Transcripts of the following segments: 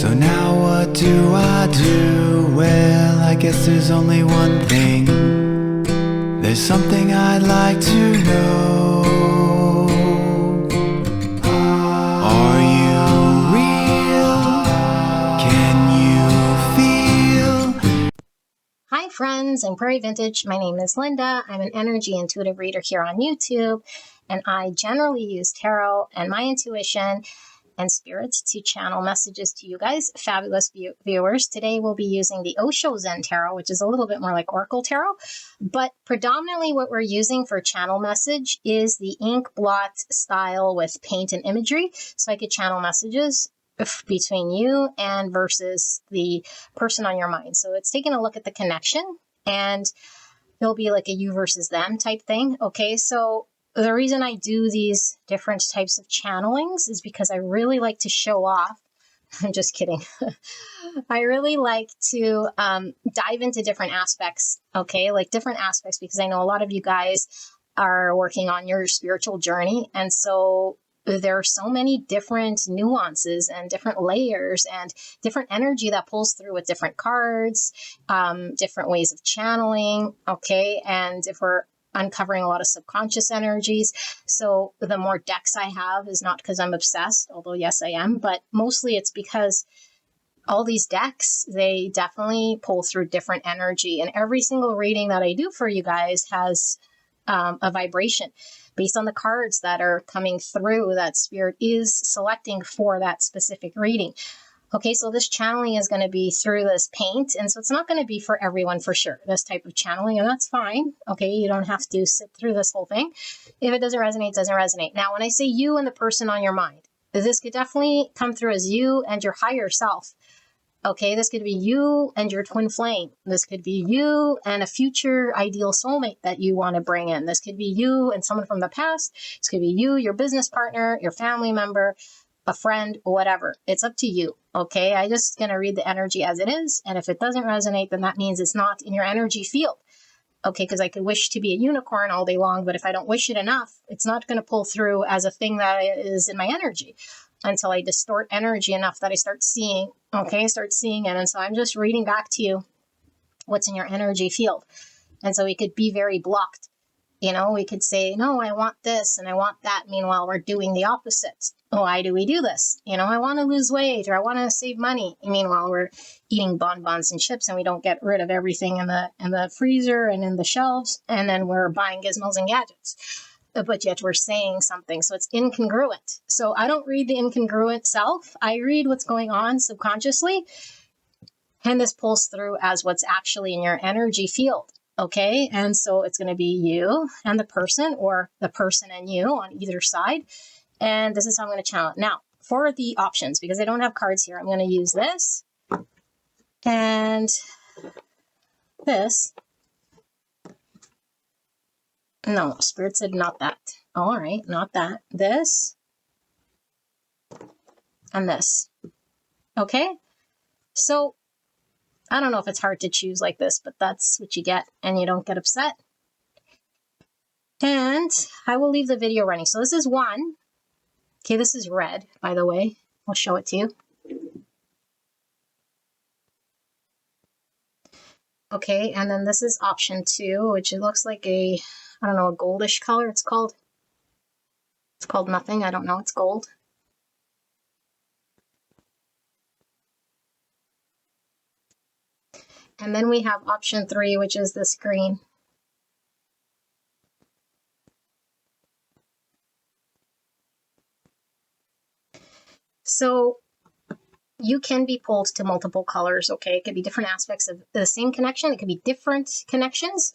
So now what do I do? Well, I guess there's only one thing. There's something I'd like to know. Are you real? Can you feel? Hi friends, I'm Prairie Vintage. My name is Linda. I'm an energy intuitive reader here on YouTube, and I generally use tarot and my intuition and spirits to channel messages to you guys, fabulous viewers. Today we'll be using the Osho Zen Tarot, which is a little bit more like Oracle Tarot, but predominantly what we're using for channel message is the ink blot style with paint and imagery, so I could channel messages between you and versus the person on your mind. So it's taking a look at the connection, and it'll be like a you versus them type thing. Okay, so the reason I do these different types of channelings is because I really like to show off. I'm just kidding. I really like to dive into different aspects, okay? Like different aspects, because I know a lot of you guys are working on your spiritual journey. And so there are so many different nuances and different layers and different energy that pulls through with different cards, different ways of channeling, okay? And if we're uncovering a lot of subconscious energies. So the more decks I have is not because I'm obsessed, although yes, I am, but mostly it's because all these decks, they definitely pull through different energy. And every single reading that I do for you guys has a vibration based on the cards that are coming through that Spirit is selecting for that specific reading. Okay, so this channeling is going to be through this paint, and so it's not going to be for everyone for sure, this type of channeling, and that's fine. Okay, you don't have to sit through this whole thing. If it doesn't resonate, it doesn't resonate. Now, when I say you and the person on your mind, this could definitely come through as you and your higher self. Okay, this could be you and your twin flame. This could be you and a future ideal soulmate that you want to bring in. This could be you and someone from the past. This could be you, your business partner, your family member, a friend, whatever. It's up to you, okay? I just going to read the energy as it is, and if it doesn't resonate, then that means it's not in your energy field, okay? Because I could wish to be a unicorn all day long, but if I don't wish it enough, it's not going to pull through as a thing that is in my energy until I distort energy enough that I start seeing, okay? Start seeing it, and so I'm just reading back to you what's in your energy field, and so it could be very blocked. You know, we could say, no, I want this and I want that. Meanwhile, we're doing the opposite. Why do we do this? You know, I want to lose weight or I want to save money. Meanwhile, we're eating bonbons and chips and we don't get rid of everything in the freezer and in the shelves. And then we're buying gizmos and gadgets. But yet we're saying something. So it's incongruent. So I don't read the incongruent self. I read what's going on subconsciously. And this pulls through as what's actually in your energy field. Okay, and so it's going to be you and the person, or the person and you on either side. And this is how I'm going to channel it. Now, for the options, because I don't have cards here, I'm going to use this and this. No, Spirit said not that. All right, not that. This and this. Okay, so I don't know if it's hard to choose like this, but that's what you get, and you don't get upset. And I will leave the video running. So this is one. Okay, this is red, by the way. I'll show it to you. Okay, and then this is option 2, which it looks like a, I don't know, a goldish color. It's called nothing. I don't know. It's gold. And then we have option 3, which is this green. So you can be pulled to multiple colors, okay? It could be different aspects of the same connection. It could be different connections.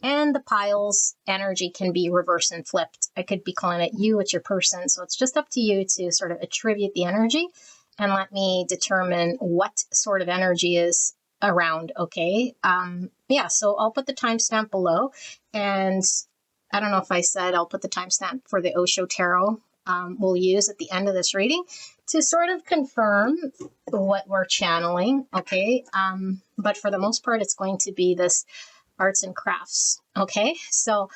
And the pile's energy can be reversed and flipped. I could be calling it you, it's your person. So it's just up to you to sort of attribute the energy and let me determine what sort of energy is around, okay? Yeah, so I'll put the timestamp below, and I don't know if I said I'll put the timestamp for the Osho Tarot we'll use at the end of this reading to sort of confirm what we're channeling, okay? But for the most part, it's going to be this arts and crafts, okay? So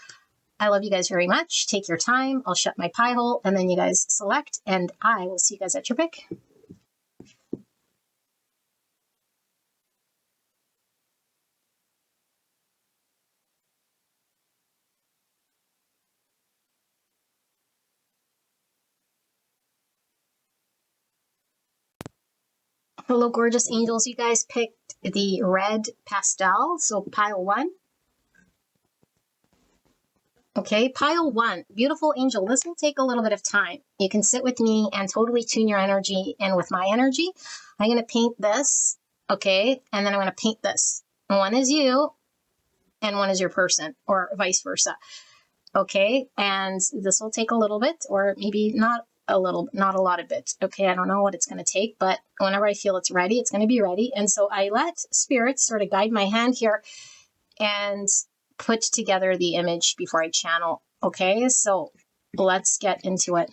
I love you guys very much. Take your time. I'll shut my pie hole, and then you guys select, and I will see you guys at your pick. Hello, gorgeous angels. You guys picked the red pastel, so pile 1. Okay, pile 1, beautiful angel. This will take a little bit of time. You can sit with me and totally tune your energy in with my energy. I'm going to paint this, okay, and then I'm going to paint this. One is you, and one is your person, or vice versa. Okay, and this will take a little bit, or maybe not a lot of bit. Okay, I don't know what it's going to take, but whenever I feel it's ready, it's going to be ready. And so I let spirit sort of guide my hand here and put together the image before I channel. Okay, so let's get into it.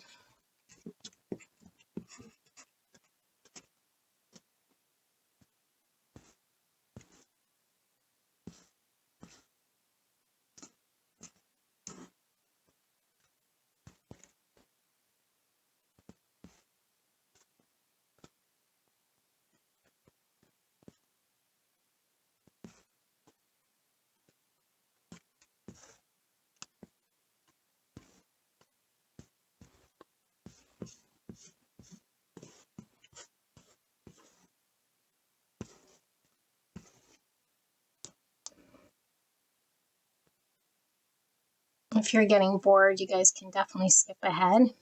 If you're getting bored, you guys can definitely skip ahead.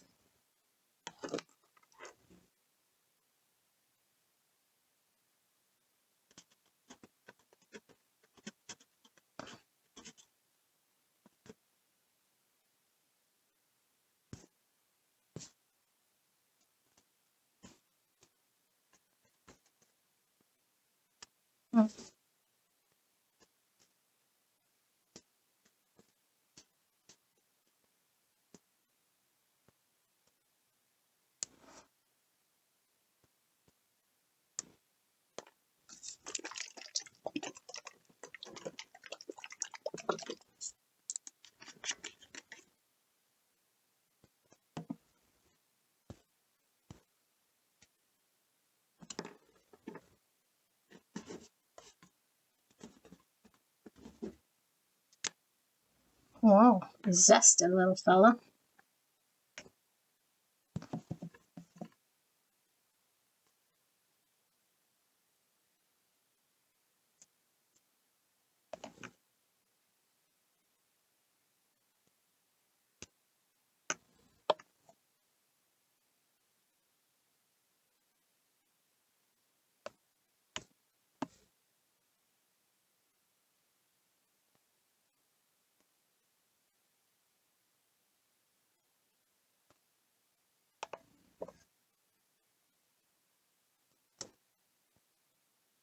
Whoa, zesty little fella.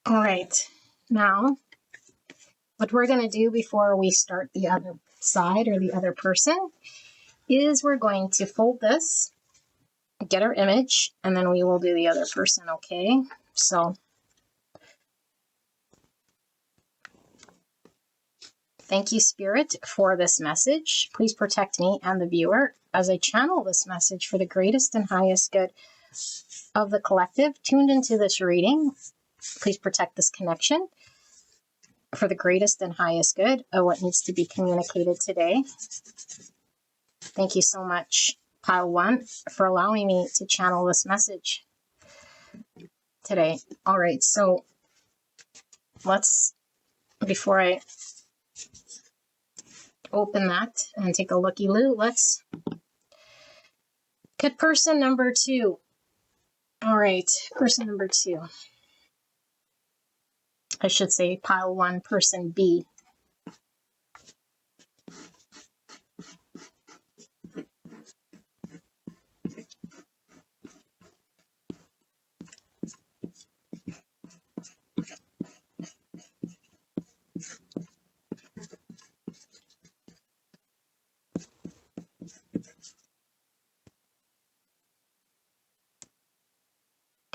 All right, now what we're going to do before we start the other side or the other person is we're going to fold this, get our image, and then we will do the other person, okay? So thank you, Spirit, for this message. Please protect me and the viewer as I channel this message for the greatest and highest good of the collective tuned into this reading. Please protect this connection for the greatest and highest good of what needs to be communicated today. Thank you so much, Pile 1, for allowing me to channel this message today. All right, so let's, before I open that and take a looky-loo, let's get person number 2. All right, person number 2. I should say Pile 1, person B.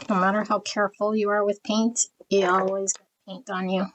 No matter how careful you are with paint, you always get paint on you.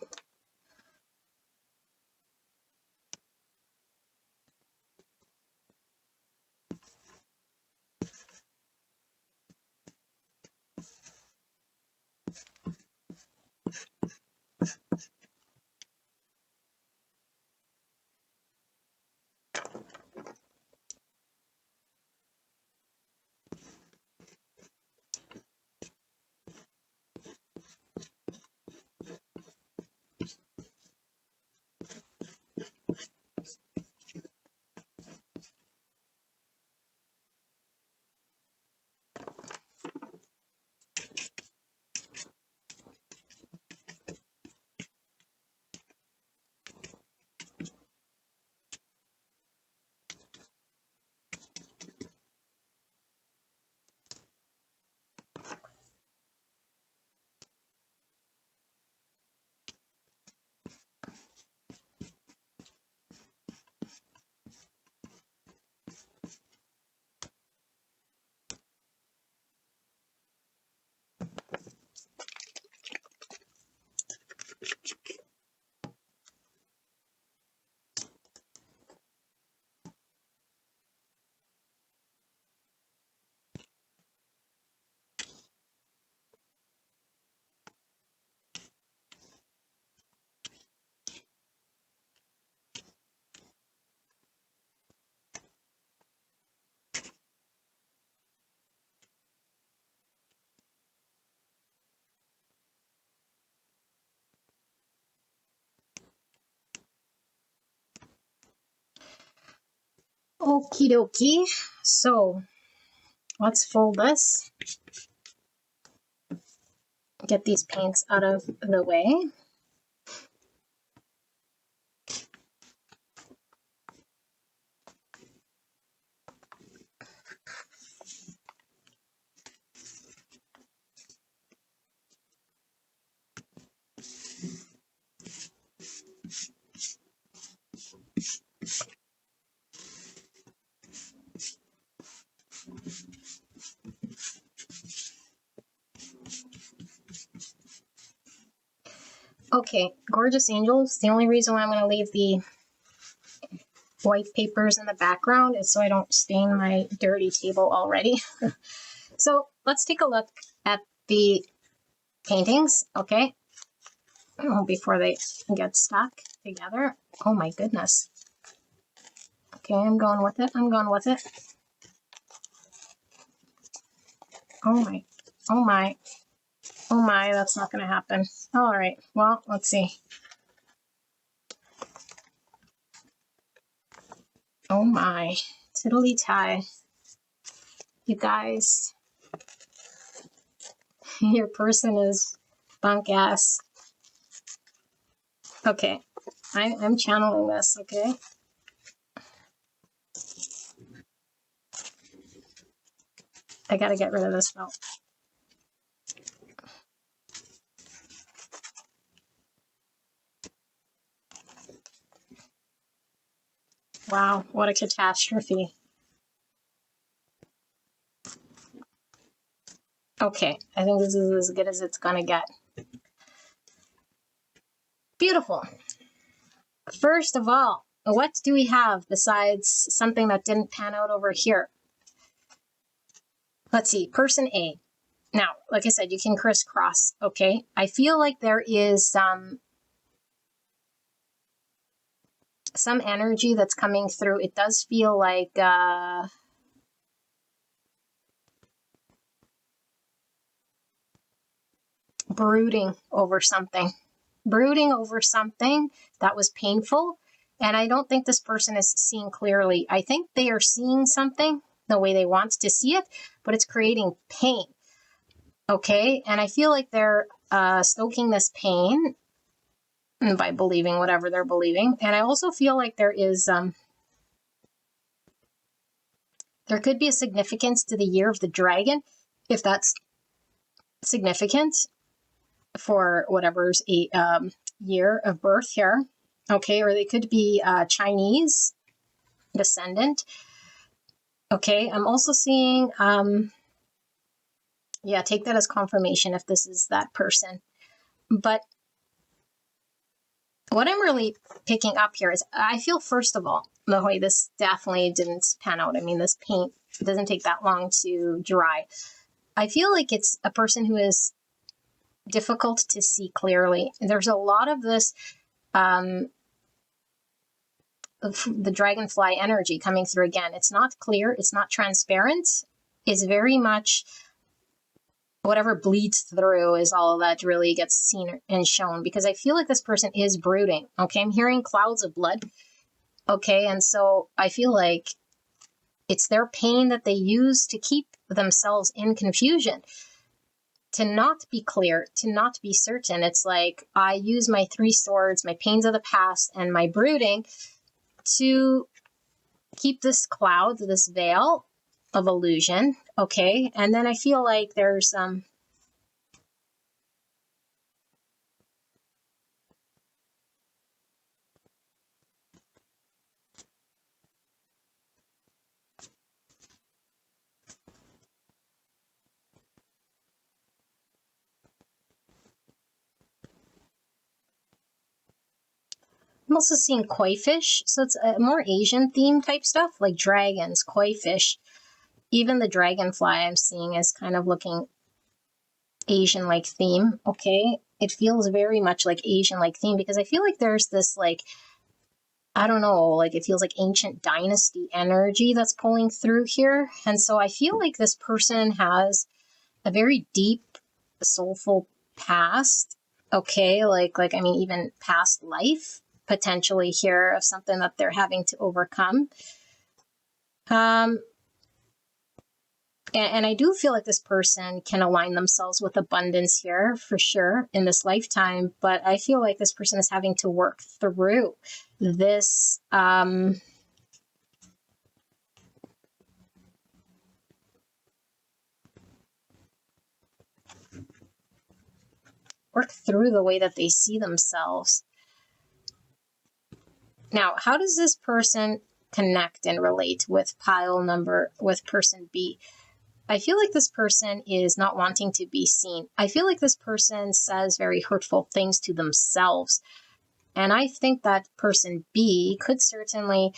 Okie dokie. So let's fold this. Get these paints out of the way. Okay, gorgeous angels. The only reason why I'm going to leave the white papers in the background is so I don't stain my dirty table already. So let's take a look at the paintings, okay? Oh, before they get stuck together. Oh my goodness. Okay, I'm going with it. I'm going with it. Oh my. Oh my. Oh my, that's not going to happen. All right, well, let's see. Oh my. Tiddly tie. You guys, your person is bunk ass. Okay, I'm channeling this, okay? I gotta get rid of this felt. Wow, what a catastrophe. Okay, I think this is as good as it's gonna get. Beautiful. First of all, what do we have besides something that didn't pan out over here? Let's see, person A. Now, like I said, you can crisscross, okay? I feel like there is some energy that's coming through. It does feel like brooding over something. Brooding over something that was painful. And I don't think this person is seeing clearly. I think they are seeing something the way they want to see it, but it's creating pain. Okay? And I feel like they're stoking this pain by believing whatever they're believing. And I also feel like there is there could be a significance to the year of the dragon, if that's significant for whatever's a year of birth here. Okay, or they could be Chinese descendant. Okay, I'm also seeing, yeah, take that as confirmation if this is that person. But what I'm really picking up here is I feel, first of all, the way this definitely didn't pan out. I mean, this paint doesn't take that long to dry. I feel like it's a person who is difficult to see clearly. There's a lot of this the dragonfly energy coming through again. It's not clear, it's not transparent. It's very much whatever bleeds through is all that really gets seen and shown, because I feel like this person is brooding. Okay, I'm hearing clouds of blood. Okay, and so I feel like it's their pain that they use to keep themselves in confusion, to not be clear, to not be certain. It's like I use my three swords, my pains of the past, and my brooding to keep this cloud, this veil of illusion, okay? And then I feel like there's I'm also seeing koi fish, so it's a more Asian theme type stuff, like dragons, koi fish. Even the dragonfly I'm seeing is kind of looking Asian-like theme, okay? It feels very much like Asian-like theme, because I feel like there's this, like, I don't know, like it feels like ancient dynasty energy that's pulling through here. And so I feel like this person has a very deep, soulful past, okay? Like I mean, even past life, potentially here, of something that they're having to overcome. And I do feel like this person can align themselves with abundance here for sure in this lifetime, but I feel like this person is having to work through this work through the way that they see themselves. Now, how does this person connect and relate with with person B? I feel like this person is not wanting to be seen. I feel like this person says very hurtful things to themselves. And I think that person B could certainly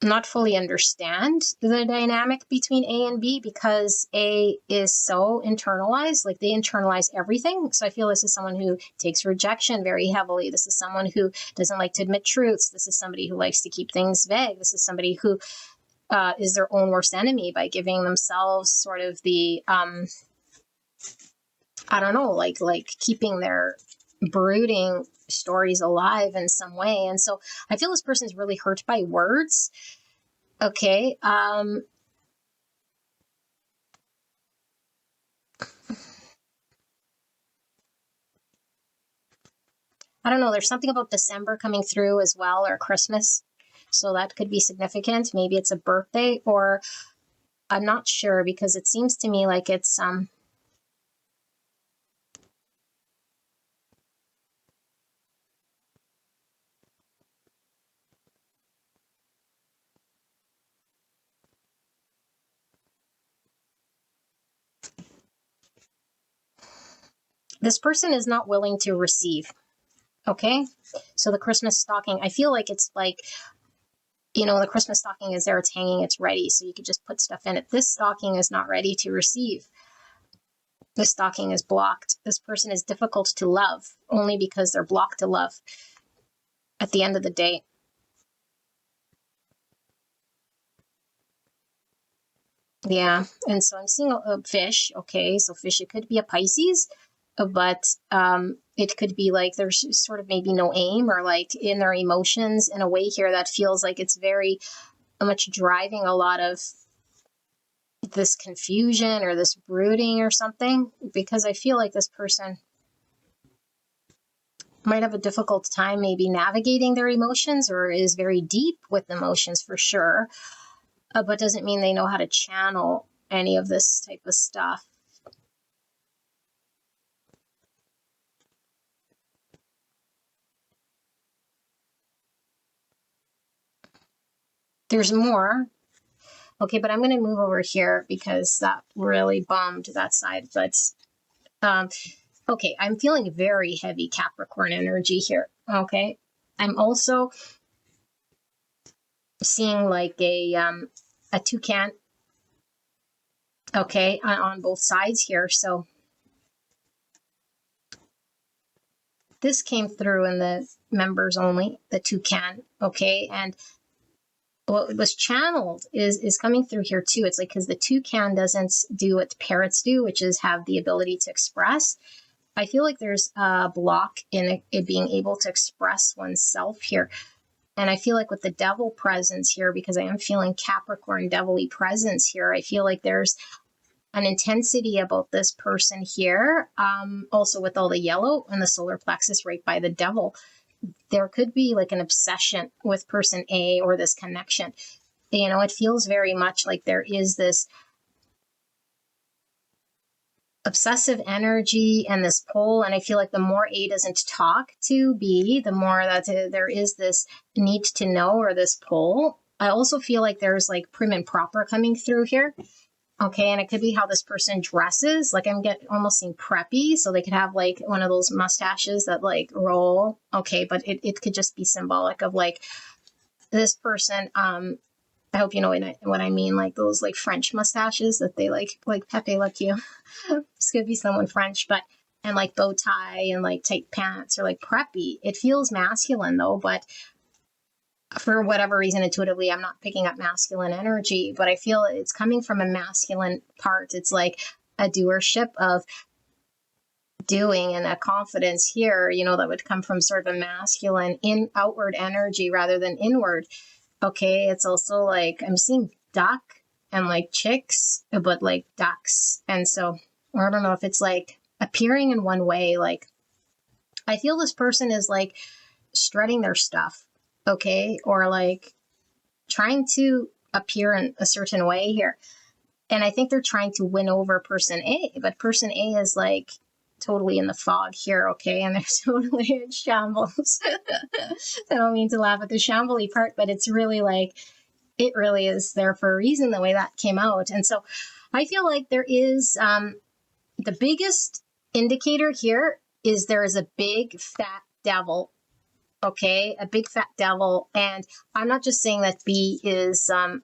not fully understand the dynamic between A and B, because A is so internalized, like they internalize everything. So I feel this is someone who takes rejection very heavily. This is someone who doesn't like to admit truths. This is somebody who likes to keep things vague. This is somebody who is their own worst enemy by giving themselves sort of the, I don't know, like keeping their brooding stories alive in some way. And so I feel this person is really hurt by words. Okay. I don't know. There's something about December coming through as well, or Christmas. So that could be significant. Maybe it's a birthday, or I'm not sure, because it seems to me like it's, this person is not willing to receive. Okay. So the Christmas stocking, I feel like it's like, the Christmas stocking is there, it's hanging, it's ready. So you could just put stuff in it. This stocking is not ready to receive. This stocking is blocked. This person is difficult to love only because they're blocked to love at the end of the day. Yeah. And so I'm seeing a fish. Okay. So fish, it could be a Pisces, but it could be like there's sort of maybe no aim, or like in their emotions in a way here that feels like it's very much driving a lot of this confusion or this brooding or something, because I feel like this person might have a difficult time maybe navigating their emotions, or is very deep with emotions for sure, but doesn't mean they know how to channel any of this type of stuff. There's more. Okay, but I'm going to move over here because that really bummed that side. But okay, I'm feeling very heavy Capricorn energy here. Okay, I'm also seeing like a toucan. Okay, on both sides here. So this came through in the members only, the toucan. Okay, and what was channeled is coming through here too. It's like, because the toucan doesn't do what parrots do, which is have the ability to express. I feel like there's a block in it being able to express oneself here. And I feel like with the devil presence here, because I am feeling Capricorn devil-y presence here, I feel like there's an intensity about this person here. Also with all the yellow and the solar plexus right by the devil, there could be like an obsession with person A or this connection. It feels very much like there is this obsessive energy and this pull. And I feel like the more A doesn't talk to B, the more that there is this need to know, or this pull. I also feel like there's like prim and proper coming through here. Okay, and it could be how this person dresses. Like I'm almost seeing preppy, so they could have like one of those mustaches that like roll. Okay, but it could just be symbolic of like this person. I hope you know what I mean, like those like French mustaches that they like Pepe Le Pew. This could be someone French, but and like bow tie and like tight pants, or like preppy. It feels masculine though, but for whatever reason, intuitively, I'm not picking up masculine energy, but I feel it's coming from a masculine part. It's like a doership of doing, and a confidence here, that would come from sort of a masculine outward energy rather than inward. Okay, it's also like I'm seeing duck and like chicks, but like ducks. And so, or I don't know if it's like appearing in one way. Like I feel this person is like strutting their stuff, okay, or like trying to appear in a certain way here. And I think they're trying to win over person A, but person A is like totally in the fog here, okay? And they're totally in shambles. I don't mean to laugh at the shambly part, but it's really like, it really is there for a reason, the way that came out. And so I feel like there is the biggest indicator here is there is a big fat devil, okay? A big fat devil. And I'm not just saying that B is the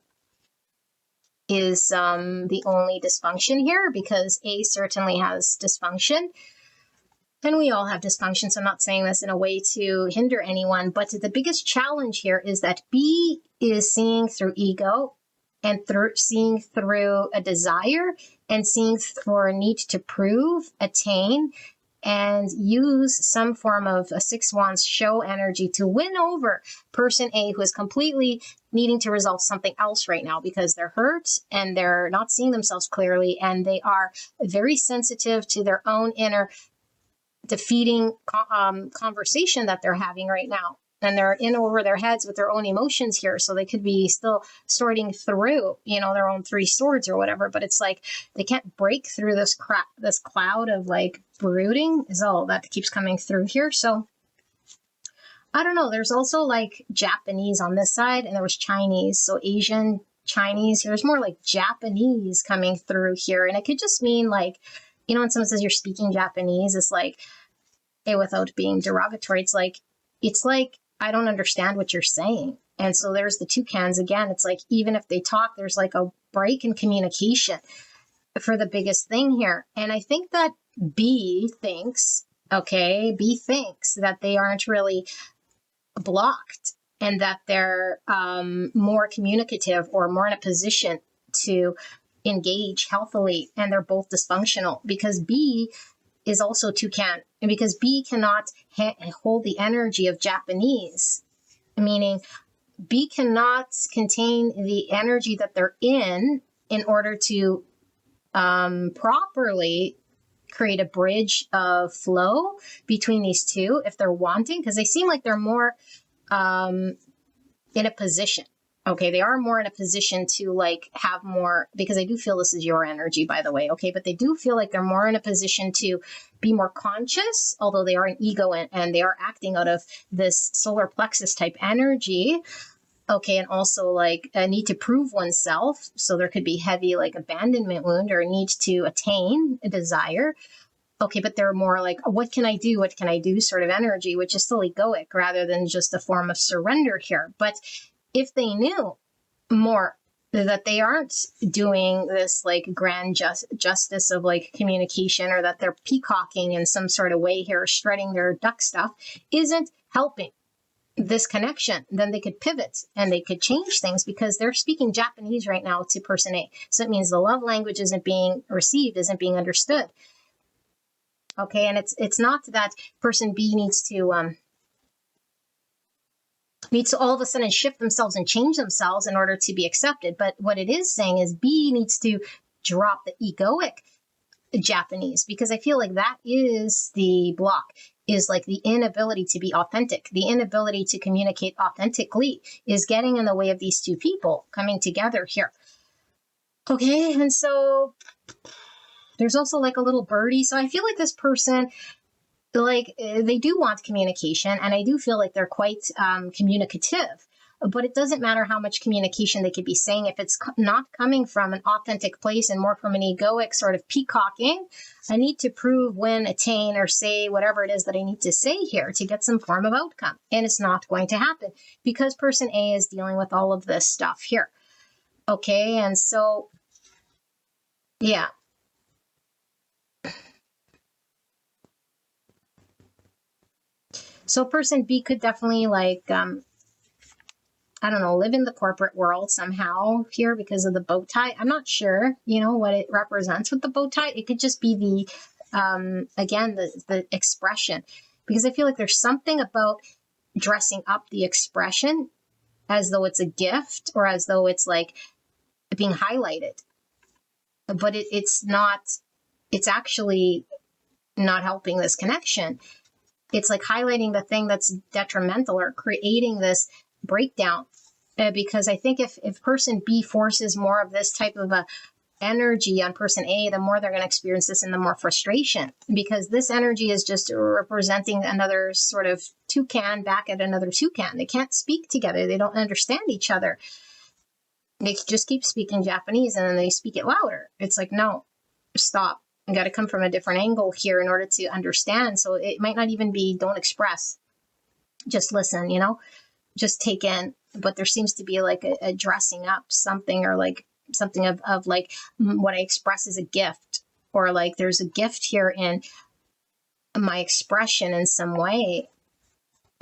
only dysfunction here, because A certainly has dysfunction. And we all have dysfunction, so I'm not saying this in a way to hinder anyone, but the biggest challenge here is that B is seeing through ego and seeing through a desire and seeing for a need to prove, attain, and use some form of a six wands show energy to win over person A, who is completely needing to resolve something else right now because they're hurt and they're not seeing themselves clearly, and they are very sensitive to their own inner defeating conversation that they're having right now. And they're in over their heads with their own emotions here. So they could be still sorting through, their own three swords or whatever. But it's like they can't break through this cloud of like brooding is all that keeps coming through here. So I don't know. There's also like Japanese on this side, and there was Chinese. So Asian, Chinese. There's more like Japanese coming through here. And it could just mean like, when someone says you're speaking Japanese, it's like, without being derogatory, it's like, I don't understand what you're saying. And so there's the toucans again. It's like, even if they talk, there's like a break in communication for the biggest thing here. And I think that B thinks that they aren't really blocked and that they're more communicative or more in a position to engage healthily, and they're both dysfunctional because B is also toucan, and because B cannot hold the energy of Japanese, meaning B cannot contain the energy that they're in order to properly create a bridge of flow between these two if they're wanting, because they seem like they're more in a position. Okay, they are more in a position to like have more, because I do feel this is your energy, by the way, okay, but they do feel like they're more in a position to be more conscious, although they are an ego and they are acting out of this solar plexus type energy, okay, and also like a need to prove oneself, so there could be heavy like abandonment wound or a need to attain a desire, okay, but they're more like, what can I do sort of energy, which is still egoic rather than just a form of surrender here. But if they knew more that they aren't doing this like grand justice of like communication, or that they're peacocking in some sort of way here, strutting their duck stuff, isn't helping this connection, then they could pivot and they could change things, because they're speaking Japanese right now to person A. So it means the love language isn't being received, isn't being understood. Okay, and it's not that person B needs to all of a sudden shift themselves and change themselves in order to be accepted. But what it is saying is B needs to drop the egoic Japanese, because I feel like that is the block, is like the inability to be authentic, the inability to communicate authentically is getting in the way of these two people coming together here. Okay, and so there's also like a little birdie. So I feel like this person, like they do want communication, and I do feel like they're quite communicative, but it doesn't matter how much communication they could be saying if it's not coming from an authentic place and more from an egoic sort of peacocking. I need to prove, win, attain, or say whatever it is that I need to say here to get some form of outcome, and it's not going to happen because person A is dealing with all of this stuff here. Okay, and so yeah. So person B could definitely like, I don't know, live in the corporate world somehow here because of the bow tie. I'm not sure, what it represents with the bow tie. It could just be the, again, the expression, because I feel like there's something about dressing up the expression as though it's a gift or as though it's like being highlighted. But it's not, it's actually not helping this connection. It's like highlighting the thing that's detrimental or creating this breakdown. Because I think if person B forces more of this type of a energy on person A, the more they're going to experience this and the more frustration, because this energy is just representing another sort of toucan back at another toucan. They can't speak together. They don't understand each other. They just keep speaking Japanese and then they speak it louder. It's like, no, stop. You got to come from a different angle here in order to understand. So it might not even be don't express, just listen, just take in. But there seems to be like a dressing up something, or like something of like what I express is a gift, or like there's a gift here in my expression in some way,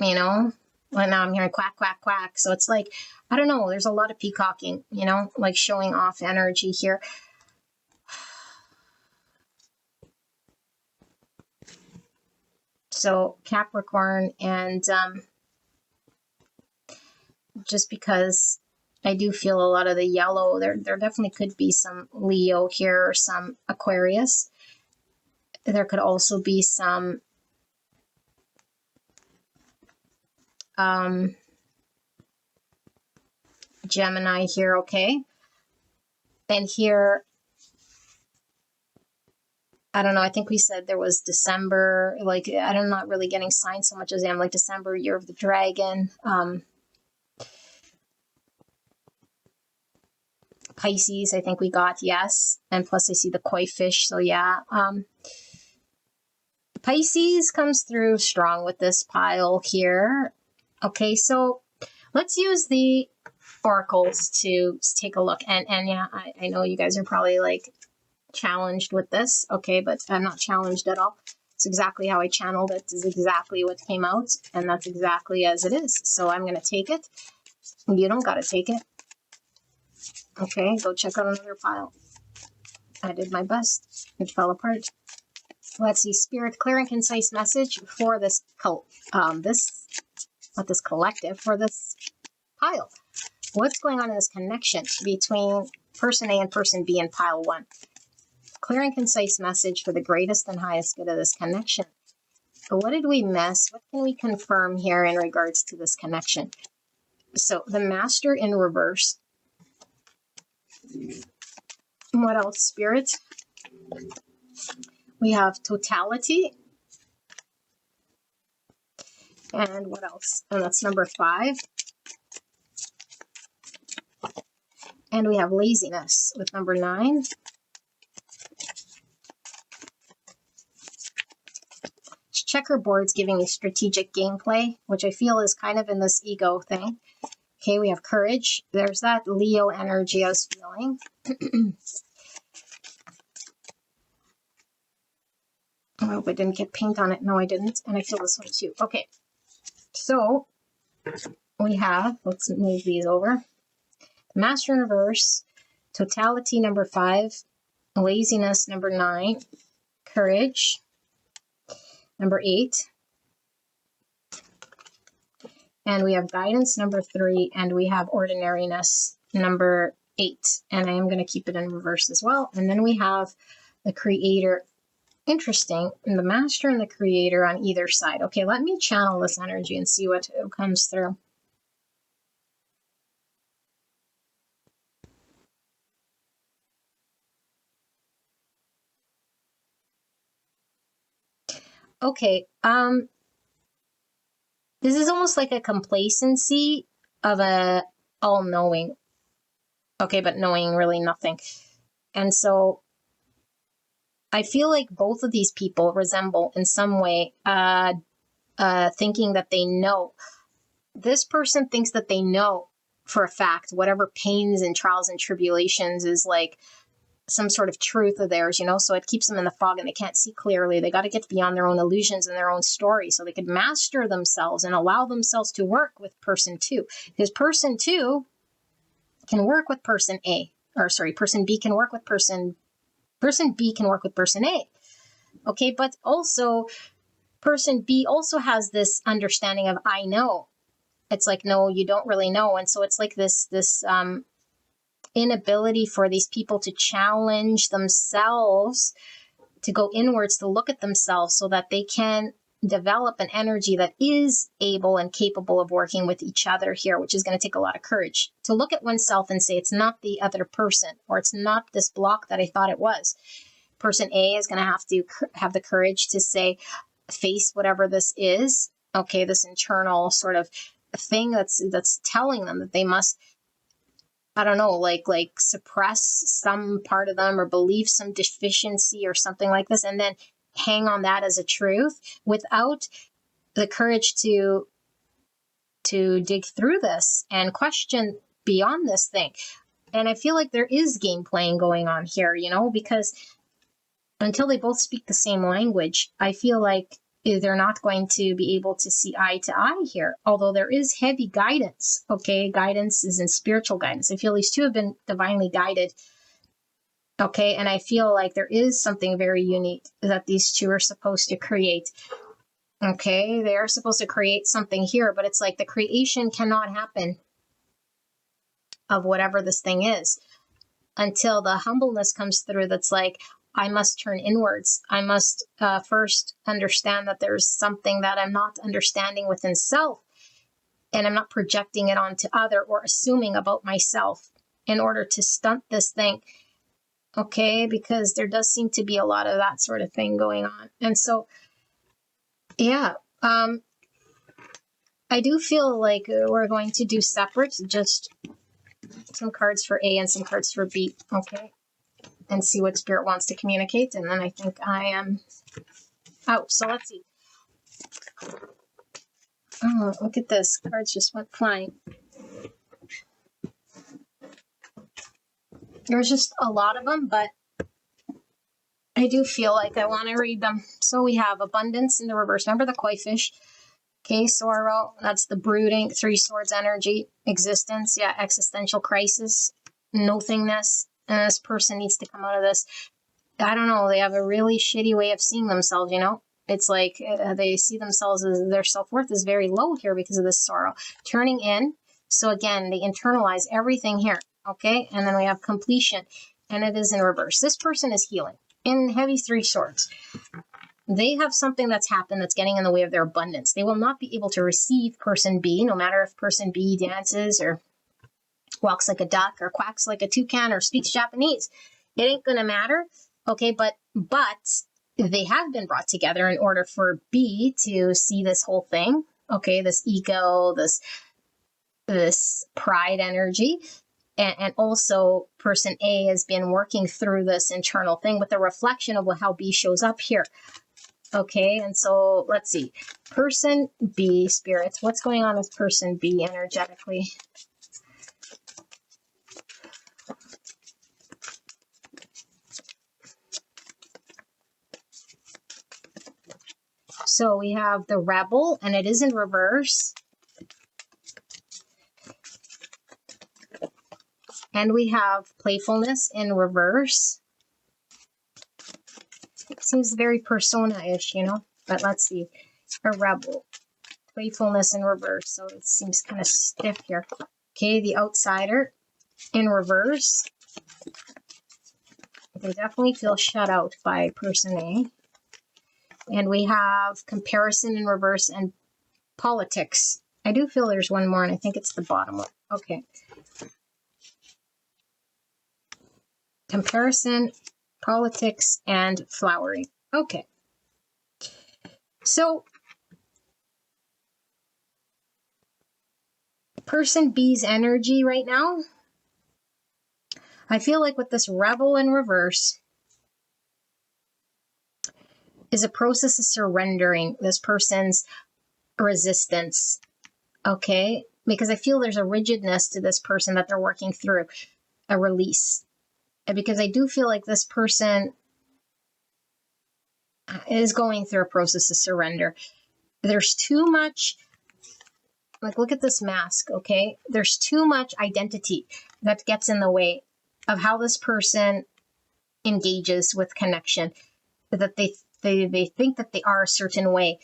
well, now I'm hearing quack, quack, quack. So it's like, I don't know, there's a lot of peacocking, like showing off energy here. So Capricorn, and just because I do feel a lot of the yellow, there definitely could be some Leo here or some Aquarius. There could also be some Gemini here, okay? And here, I don't know, I think we said there was December, like, I'm not really getting signs so much as I am like December, year of the dragon. Pisces, I think we got, yes. And plus I see the koi fish, so yeah. Pisces comes through strong with this pile here. Okay, so let's use the oracles to take a look. And yeah, I know you guys are probably like challenged with this, okay, but I'm not challenged at all. It's exactly how I channeled it. Is exactly what came out, and that's exactly as it is. So I'm going to take it. You don't got to take it. Okay, go check out another pile. I did my best. It fell apart. Let's see, Spirit, clear and concise message for this collective, for this pile. What's going on in this connection between person A and person B in pile 1? Clear and concise message for the greatest and highest good of this connection. So what did we miss? What can we confirm here in regards to this connection? So the Master in reverse. What else, Spirit? We have totality. And what else? And that's number 5. And we have laziness with number 9. Checkerboard's giving you strategic gameplay, which I feel is kind of in this ego thing. Okay, we have courage. There's that Leo energy I was feeling. I hope I didn't get paint on it. No, I didn't. And I feel this one too. Okay, so we have, let's move these over. Master in reverse, totality number 5, laziness number 9, courage number 8, and we have guidance number 3, and we have ordinariness number 8, and I am going to keep it in reverse as well. And then we have the creator. Interesting, and the master and the creator on either side. Okay, let me channel this energy and see what comes through. Okay, this is almost like a complacency of a all-knowing. Okay, but knowing really nothing. And so I feel like both of these people resemble in some way thinking that they know. This person thinks that they know for a fact whatever pains and trials and tribulations is like some sort of truth of theirs, so it keeps them in the fog and they can't see clearly. They got to get beyond their own illusions and their own story so they could master themselves and allow themselves to work with person 2. Because person 2 can work with person A, or sorry, person B can work with person B can work with person A. Okay, but also person B also has this understanding of I know. it's like, no, you don't really know. And so it's like this inability for these people to challenge themselves, to go inwards, to look at themselves so that they can develop an energy that is able and capable of working with each other here, which is going to take a lot of courage to look at oneself and say, it's not the other person, or it's not this block that I thought it was. Person A is going to have the courage to say, face whatever this is, okay, this internal sort of thing that's telling them that they must, I don't know, like suppress some part of them or believe some deficiency or something like this, and then hang on that as a truth without the courage to dig through this and question beyond this thing. And I feel like there is game playing going on here, because until they both speak the same language, I feel like they're not going to be able to see eye to eye here, although there is heavy guidance. Okay, guidance is in spiritual guidance. I feel these two have been divinely guided. Okay, and I feel like there is something very unique that these two are supposed to create. Okay, they are supposed to create something here, but it's like the creation cannot happen of whatever this thing is until the humbleness comes through. That's like, I must turn inwards. I must first understand that there's something that I'm not understanding within self, and I'm not projecting it onto other or assuming about myself in order to stunt this thing. Okay, because there does seem to be a lot of that sort of thing going on. And so, yeah, I do feel like we're going to do separate, just some cards for A and some cards for B, okay, and see what Spirit wants to communicate. And then I think I am out. So let's see. Oh, look at this. Cards just went flying. There's just a lot of them, but I do feel like I want to read them. So we have abundance in the reverse. Remember the koi fish? Okay, sorrow. That's the brooding. Three swords energy. Existence. Yeah, existential crisis. Nothingness. And this person needs to come out of this. I don't know. They have a really shitty way of seeing themselves, It's like they see themselves as their self-worth is very low here because of this sorrow. Turning in. So again, they internalize everything here. Okay, and then we have completion, and it is in reverse. This person is healing in heavy three swords. They have something that's happened that's getting in the way of their abundance. They will not be able to receive person B, no matter if person B dances or walks like a duck or quacks like a toucan or speaks Japanese. It ain't gonna matter. Okay, but they have been brought together in order for B to see this whole thing. Okay, this ego, this pride energy. And also person A has been working through this internal thing with a reflection of how B shows up here. Okay, and so let's see. Person B, spirits, what's going on with person B energetically? So we have the rebel, and it is in reverse. And we have playfulness in reverse. It seems very persona-ish, But let's see. A rebel. Playfulness in reverse. So it seems kind of stiff here. Okay, the outsider in reverse. They definitely feel shut out by person A. And we have comparison in reverse and politics. I do feel there's one more, and I think it's the bottom one. Okay. Comparison, politics, and flowering. Okay. So, person B's energy right now, I feel like with this rebel in reverse, is a process of surrendering this person's resistance. Okay? Because I feel there's a rigidness to this person that they're working through, a release. Because I do feel like this person is going through a process of surrender. There's too much, like, look at this mask, okay? There's too much identity that gets in the way of how this person engages with connection, that they think that they are a certain way,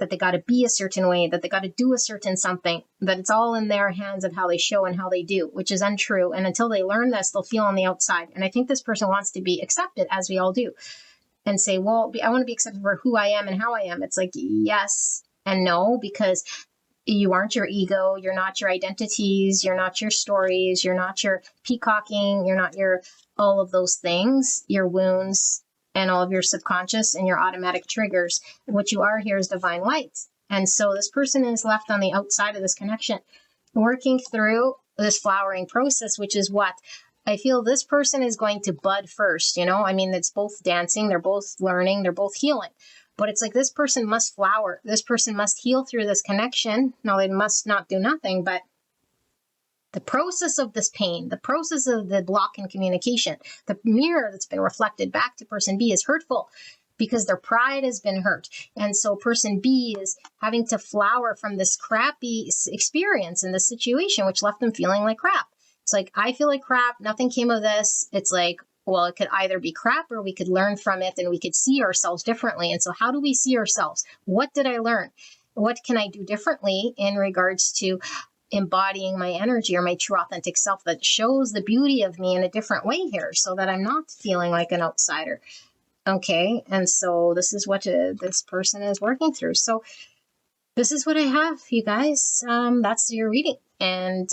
that they got to be a certain way, that they got to do a certain something, that it's all in their hands of how they show and how they do, which is untrue. And until they learn this, they'll feel on the outside. And I think this person wants to be accepted, as we all do, and say, well, I want to be accepted for who I am and how I am. It's like, yes and no, because you aren't your ego. You're not your identities. You're not your stories. You're not your peacocking. You're not your all of those things, your wounds and all of your subconscious and your automatic triggers. What you are here is divine light. And so this person is left on the outside of this connection, working through this flowering process, which is what I feel this person is going to bud first. You know, I mean, it's both dancing, they're both learning, they're both healing. But it's like this person must flower. This person must heal through this connection. No, they must not do nothing, but the process of this pain, the process of the block in communication, the mirror that's been reflected back to person B is hurtful because their pride has been hurt. And so person B is having to flower from this crappy experience in this situation, which left them feeling like crap. It's like, I feel like crap. Nothing came of this. It's like, well, it could either be crap or we could learn from it and we could see ourselves differently. And so how do we see ourselves? What did I learn? What can I do differently in regards to embodying my energy or my true authentic self that shows the beauty of me in a different way here so that I'm not feeling like an outsider? Okay. And so this is what this person is working through. So this is what I have, you guys. That's your reading. And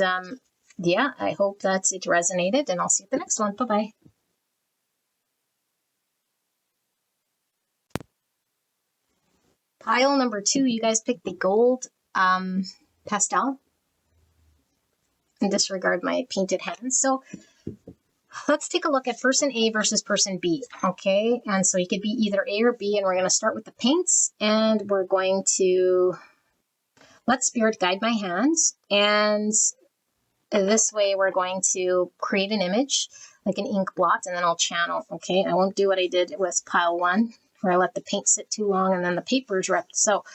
yeah, I hope that it resonated and I'll see you at the next one. Bye-bye. Pile number 2, you guys picked the gold pastel. And disregard my painted hands. So let's take a look at person A versus person B, okay? And so you could be either A or B, and we're going to start with the paints, and we're going to let spirit guide my hands, and this way we're going to create an image, like an ink blot, and then I'll channel, okay? I won't do what I did with pile 1, where I let the paint sit too long and then the paper's ripped. So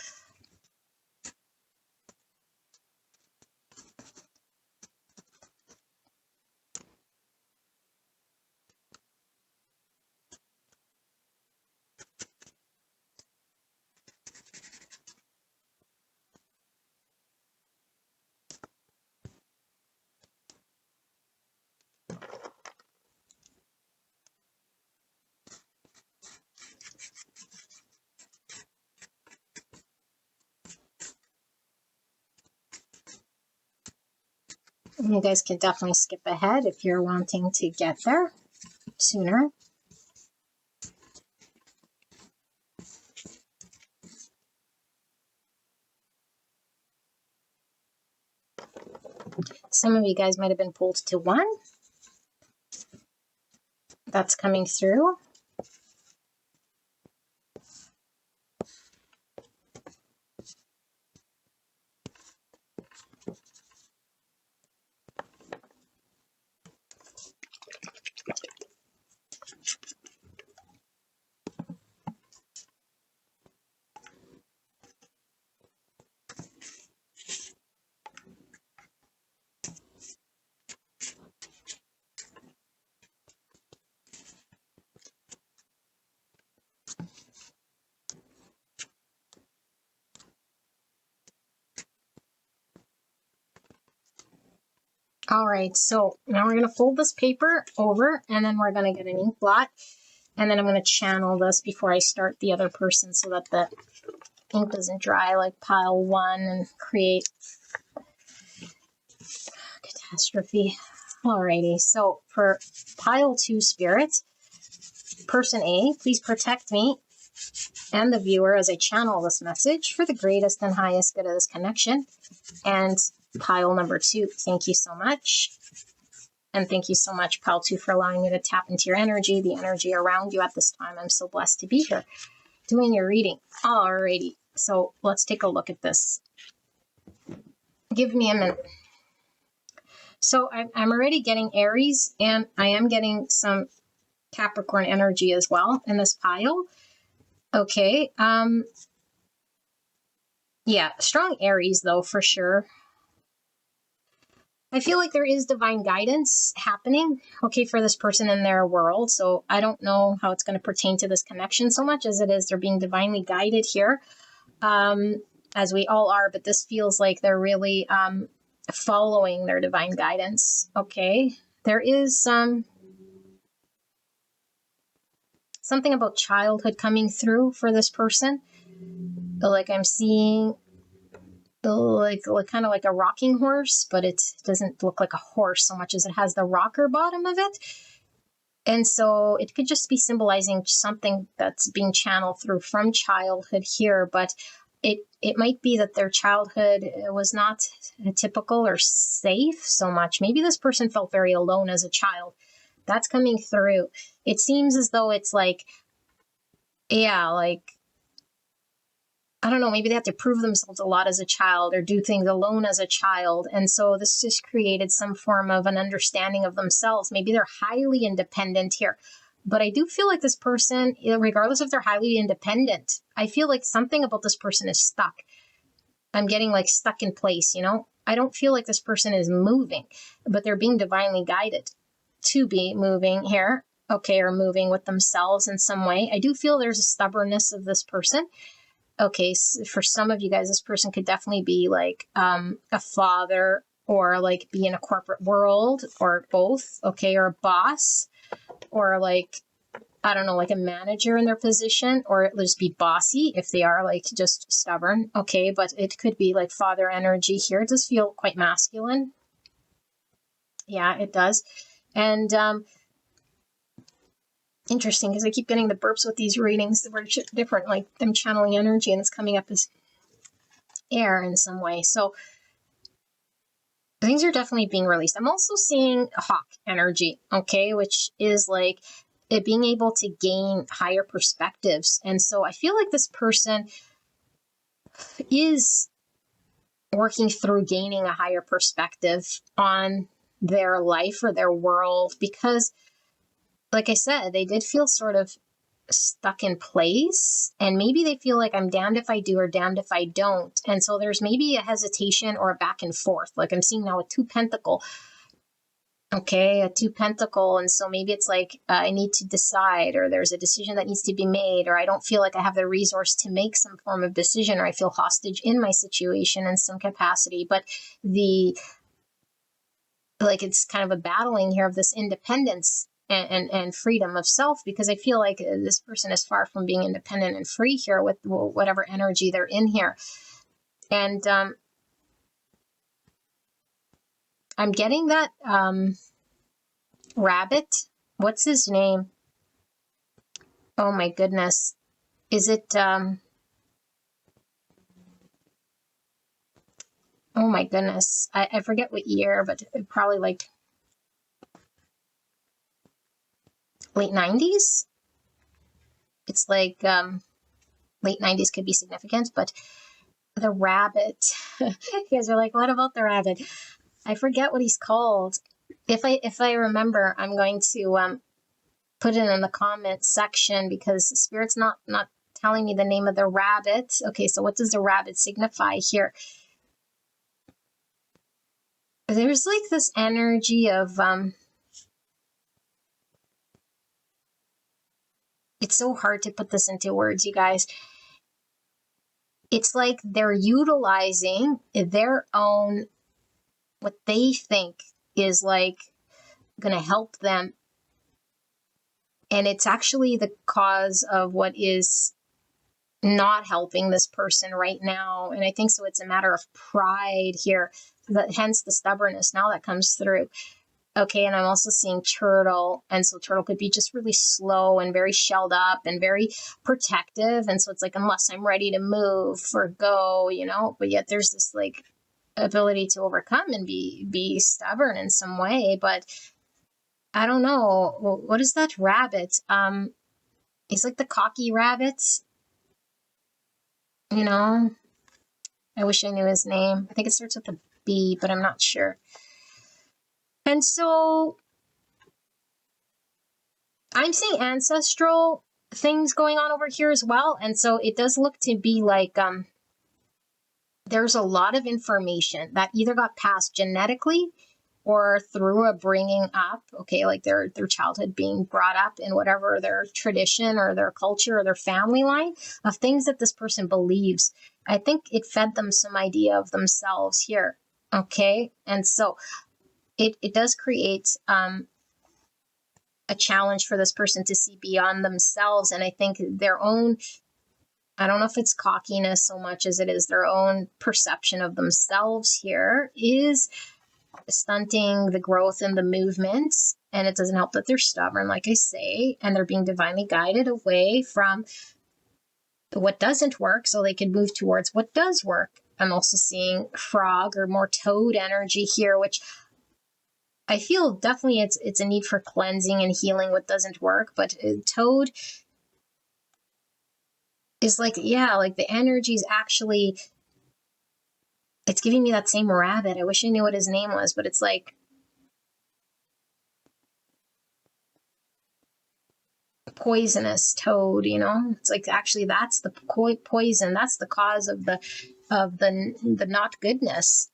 you guys can definitely skip ahead if you're wanting to get there sooner. Some of you guys might have been pulled to 1. That's coming through. All right, so now we're going to fold this paper over, and then we're going to get an ink blot, and then I'm going to channel this before I start the other person so that the ink doesn't dry like pile 1 and create catastrophe. Alrighty, so for pile 2 spirit, person A, please protect me and the viewer as I channel this message for the greatest and highest good of this connection. And pile number 2, thank you so much. And thank you so much, pile 2, for allowing me to tap into your energy, the energy around you at this time. I'm so blessed to be here doing your reading. Alrighty, so let's take a look at this. Give me a minute. So I'm already getting Aries, and I am getting some Capricorn energy as well in this pile. Okay, yeah, strong Aries though, for sure. I feel like there is divine guidance happening, okay, for this person in their world. So I don't know how it's going to pertain to this connection so much as it is they're being divinely guided here. as we all are, but this feels like they're really following their divine guidance. Okay, there is something about childhood coming through for this person. Like I'm seeing like kind of like a rocking horse, but it doesn't look like a horse so much as it has the rocker bottom of it. And so it could just be symbolizing something that's being channeled through from childhood here, but it might be that their childhood was not typical or safe so much. Maybe this person felt very alone as a child. That's coming through. It seems as though it's like, yeah, like, I don't know, maybe they have to prove themselves a lot as a child or do things alone as a child. And so this just created some form of an understanding of themselves. Maybe they're highly independent here. But I do feel like this person, regardless if they're highly independent, I feel like something about this person is stuck. I'm getting like stuck in place, you know? I don't feel like this person is moving, but they're being divinely guided to be moving here, okay, or moving with themselves in some way. I do feel there's a stubbornness of this person. Okay, so for some of you guys, this person could definitely be like a father or like be in a corporate world or both, okay, or a boss or like, I don't know, like a manager in their position, or it'll just be bossy if they are like just stubborn, okay, but it could be like father energy here. It does feel quite masculine. Yeah, it does. And interesting, because I keep getting the burps with these readings that were different, like them channeling energy, and it's coming up as air in some way. So things are definitely being released. I'm also seeing hawk energy, okay, which is like it being able to gain higher perspectives. And so I feel like this person is working through gaining a higher perspective on their life or their world, because like I said, they did feel sort of stuck in place, and maybe they feel like I'm damned if I do or damned if I don't. And so there's maybe a hesitation or a back and forth. Like I'm seeing now a 2 pentacle. Okay, a 2 pentacle. And so maybe it's like I need to decide, or there's a decision that needs to be made, or I don't feel like I have the resource to make some form of decision, or I feel hostage in my situation in some capacity. But it's kind of a battling here of this independence and freedom of self, because I feel like this person is far from being independent and free here with whatever energy they're in here. And I'm getting that rabbit. What's his name? Oh my goodness. Is it oh my goodness. I forget what year, but probably like late 90s. It's like late 90s could be significant, but the rabbit. You guys are like, what about the rabbit? I forget what he's called. If I remember, I'm going to put it in the comments section, because Spirit's not telling me the name of the rabbit. Okay, so what does the rabbit signify here? There's like this energy of it's so hard to put this into words, you guys. It's like they're utilizing their own, what they think is like going to help them. And it's actually the cause of what is not helping this person right now. And I think so it's a matter of pride here, hence the stubbornness now that comes through. Okay, and I'm also seeing turtle. And so turtle could be just really slow and very shelled up and very protective. And so it's like, unless I'm ready to move or go, you know, but yet there's this like ability to overcome and be stubborn in some way. But I don't know. What is that rabbit? He's like the cocky rabbit. You know, I wish I knew his name. I think it starts with a B, but I'm not sure. And so I'm seeing ancestral things going on over here as well. And so it does look to be like there's a lot of information that either got passed genetically or through a bringing up, okay, like their childhood being brought up in whatever their tradition or their culture or their family line of things that this person believes. I think it fed them some idea of themselves here. Okay. And so it does create a challenge for this person to see beyond themselves. And I think their own, I don't know if it's cockiness so much as it is their own perception of themselves here is stunting the growth and the movements. And it doesn't help that they're stubborn, like I say, and they're being divinely guided away from what doesn't work so they can move towards what does work. I'm also seeing frog or more toad energy here, which I feel definitely it's a need for cleansing and healing what doesn't work. But toad is like, yeah, like the energy is actually, it's giving me that same rabbit. I wish I knew what his name was, but it's like poisonous toad, you know? It's like actually that's the poison. That's the cause of the not goodness.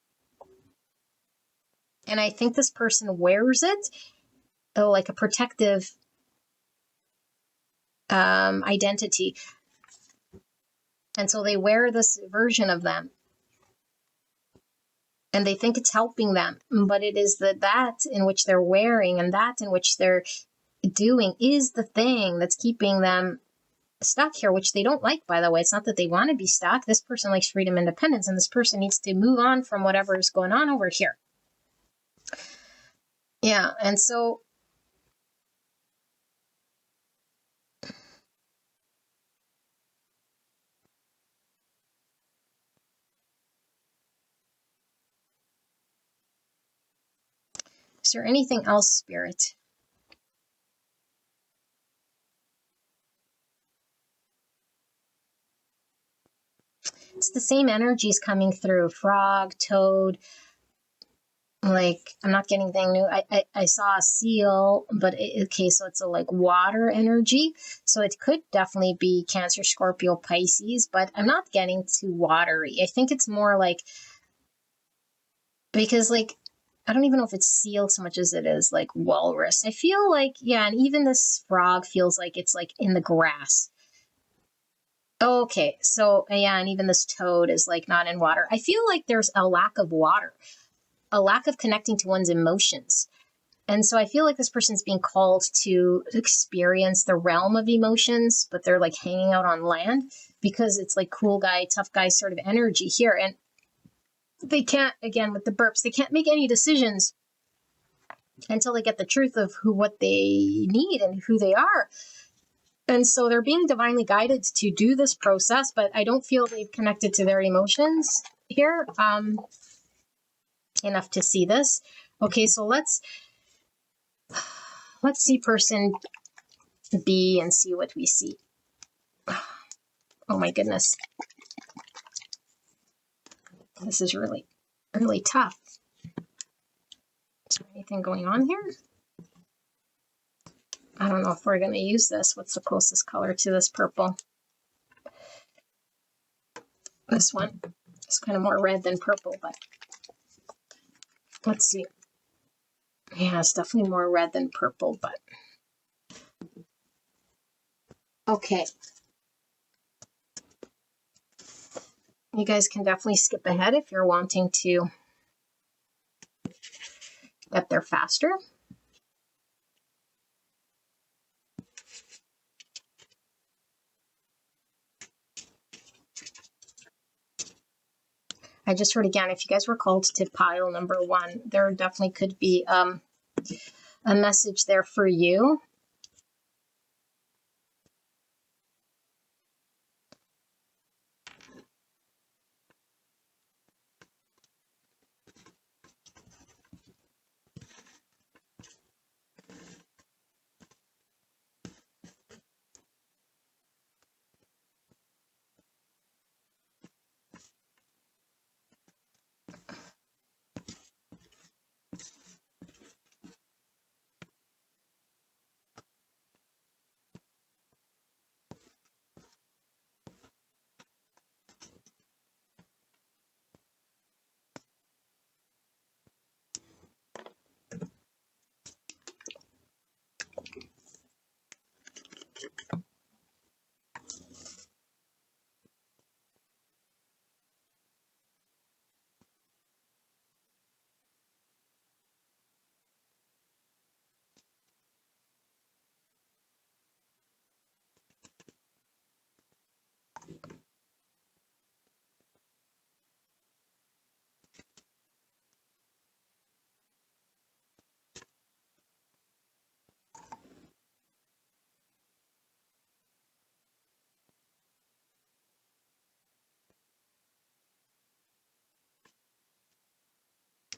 And I think this person wears it like a protective identity. And so they wear this version of them. And they think it's helping them, but it is that in which they're wearing and that in which they're doing is the thing that's keeping them stuck here, which they don't like, by the way. It's not that they want to be stuck. This person likes freedom, independence, and this person needs to move on from whatever is going on over here. Yeah, and so is there anything else, Spirit? It's the same energies coming through. Frog, toad. Like, I'm not getting anything new. I saw a seal, but okay, so it's a like water energy. So it could definitely be Cancer, Scorpio, Pisces, but I'm not getting too watery. I think it's more like, because like, I don't even know if it's seal so much as it is like walrus. I feel like, yeah, and even this frog feels like it's like in the grass. Okay, so yeah, and even this toad is like not in water. I feel like there's a lack of water, a lack of connecting to one's emotions. And so I feel like this person's being called to experience the realm of emotions, but they're like hanging out on land because it's like cool guy, tough guy sort of energy here. And they can't, again, with the burps, they can't make any decisions until they get the truth of what they need and who they are. And so they're being divinely guided to do this process, but I don't feel they've connected to their emotions here enough to see this. Okay, so let's see person B and see what we see. Oh my goodness. This is really, really tough. Is there anything going on here? I don't know if we're going to use this. What's the closest color to this purple? This one. It's kind of more red than purple, but let's see. Yeah, it's definitely more red than purple, but okay. You guys can definitely skip ahead if you're wanting to get there faster. I just heard again, if you guys were called to pile number 1, there definitely could be a message there for you.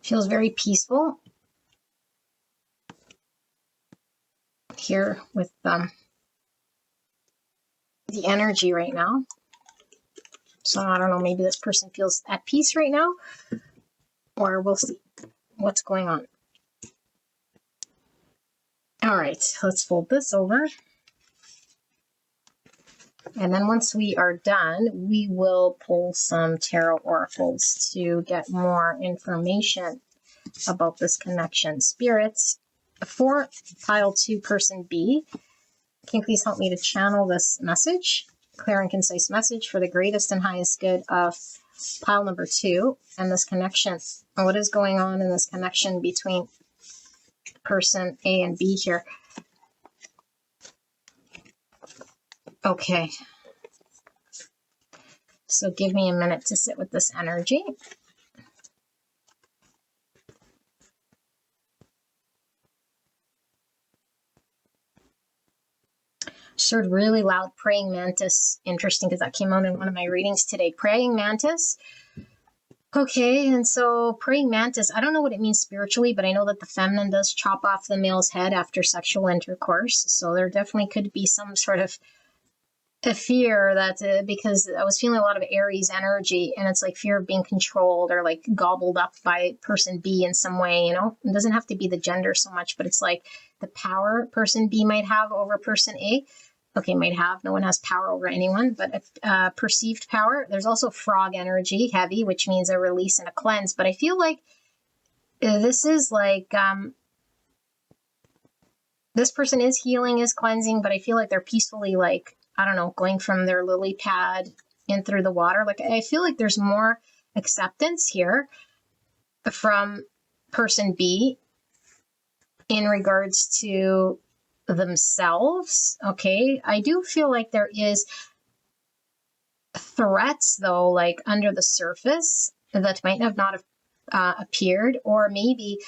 Feels very peaceful here with the energy right now. So I don't know, maybe this person feels at peace right now, or we'll see what's going on. All right, let's fold this over. And then once we are done, we will pull some tarot oracles to get more information about this connection. Spirits, for pile 2, person B, can you please help me to channel this message, clear and concise message for the greatest and highest good of pile number 2 and this connection. What is going on in this connection between person A and B here? Okay. So give me a minute to sit with this energy. Just heard really loud praying mantis. Interesting, because that came out in one of my readings today. Praying mantis. Okay, and so praying mantis, I don't know what it means spiritually, but I know that the feminine does chop off the male's head after sexual intercourse. So there definitely could be some sort of a fear that because I was feeling a lot of Aries energy, and it's like fear of being controlled or like gobbled up by person B in some way, you know? It doesn't have to be the gender so much, but it's like the power person B might have over person A. Okay, might have. No one has power over anyone, but perceived power. There's also frog energy, heavy, which means a release and a cleanse. But I feel like this is like, this person is healing, is cleansing, but I feel like they're peacefully, like, I don't know, going from their lily pad in through the water. Like, I feel like there's more acceptance here from person B in regards to themselves. Okay, I do feel like there is threats though, like under the surface that might have not appeared, or maybe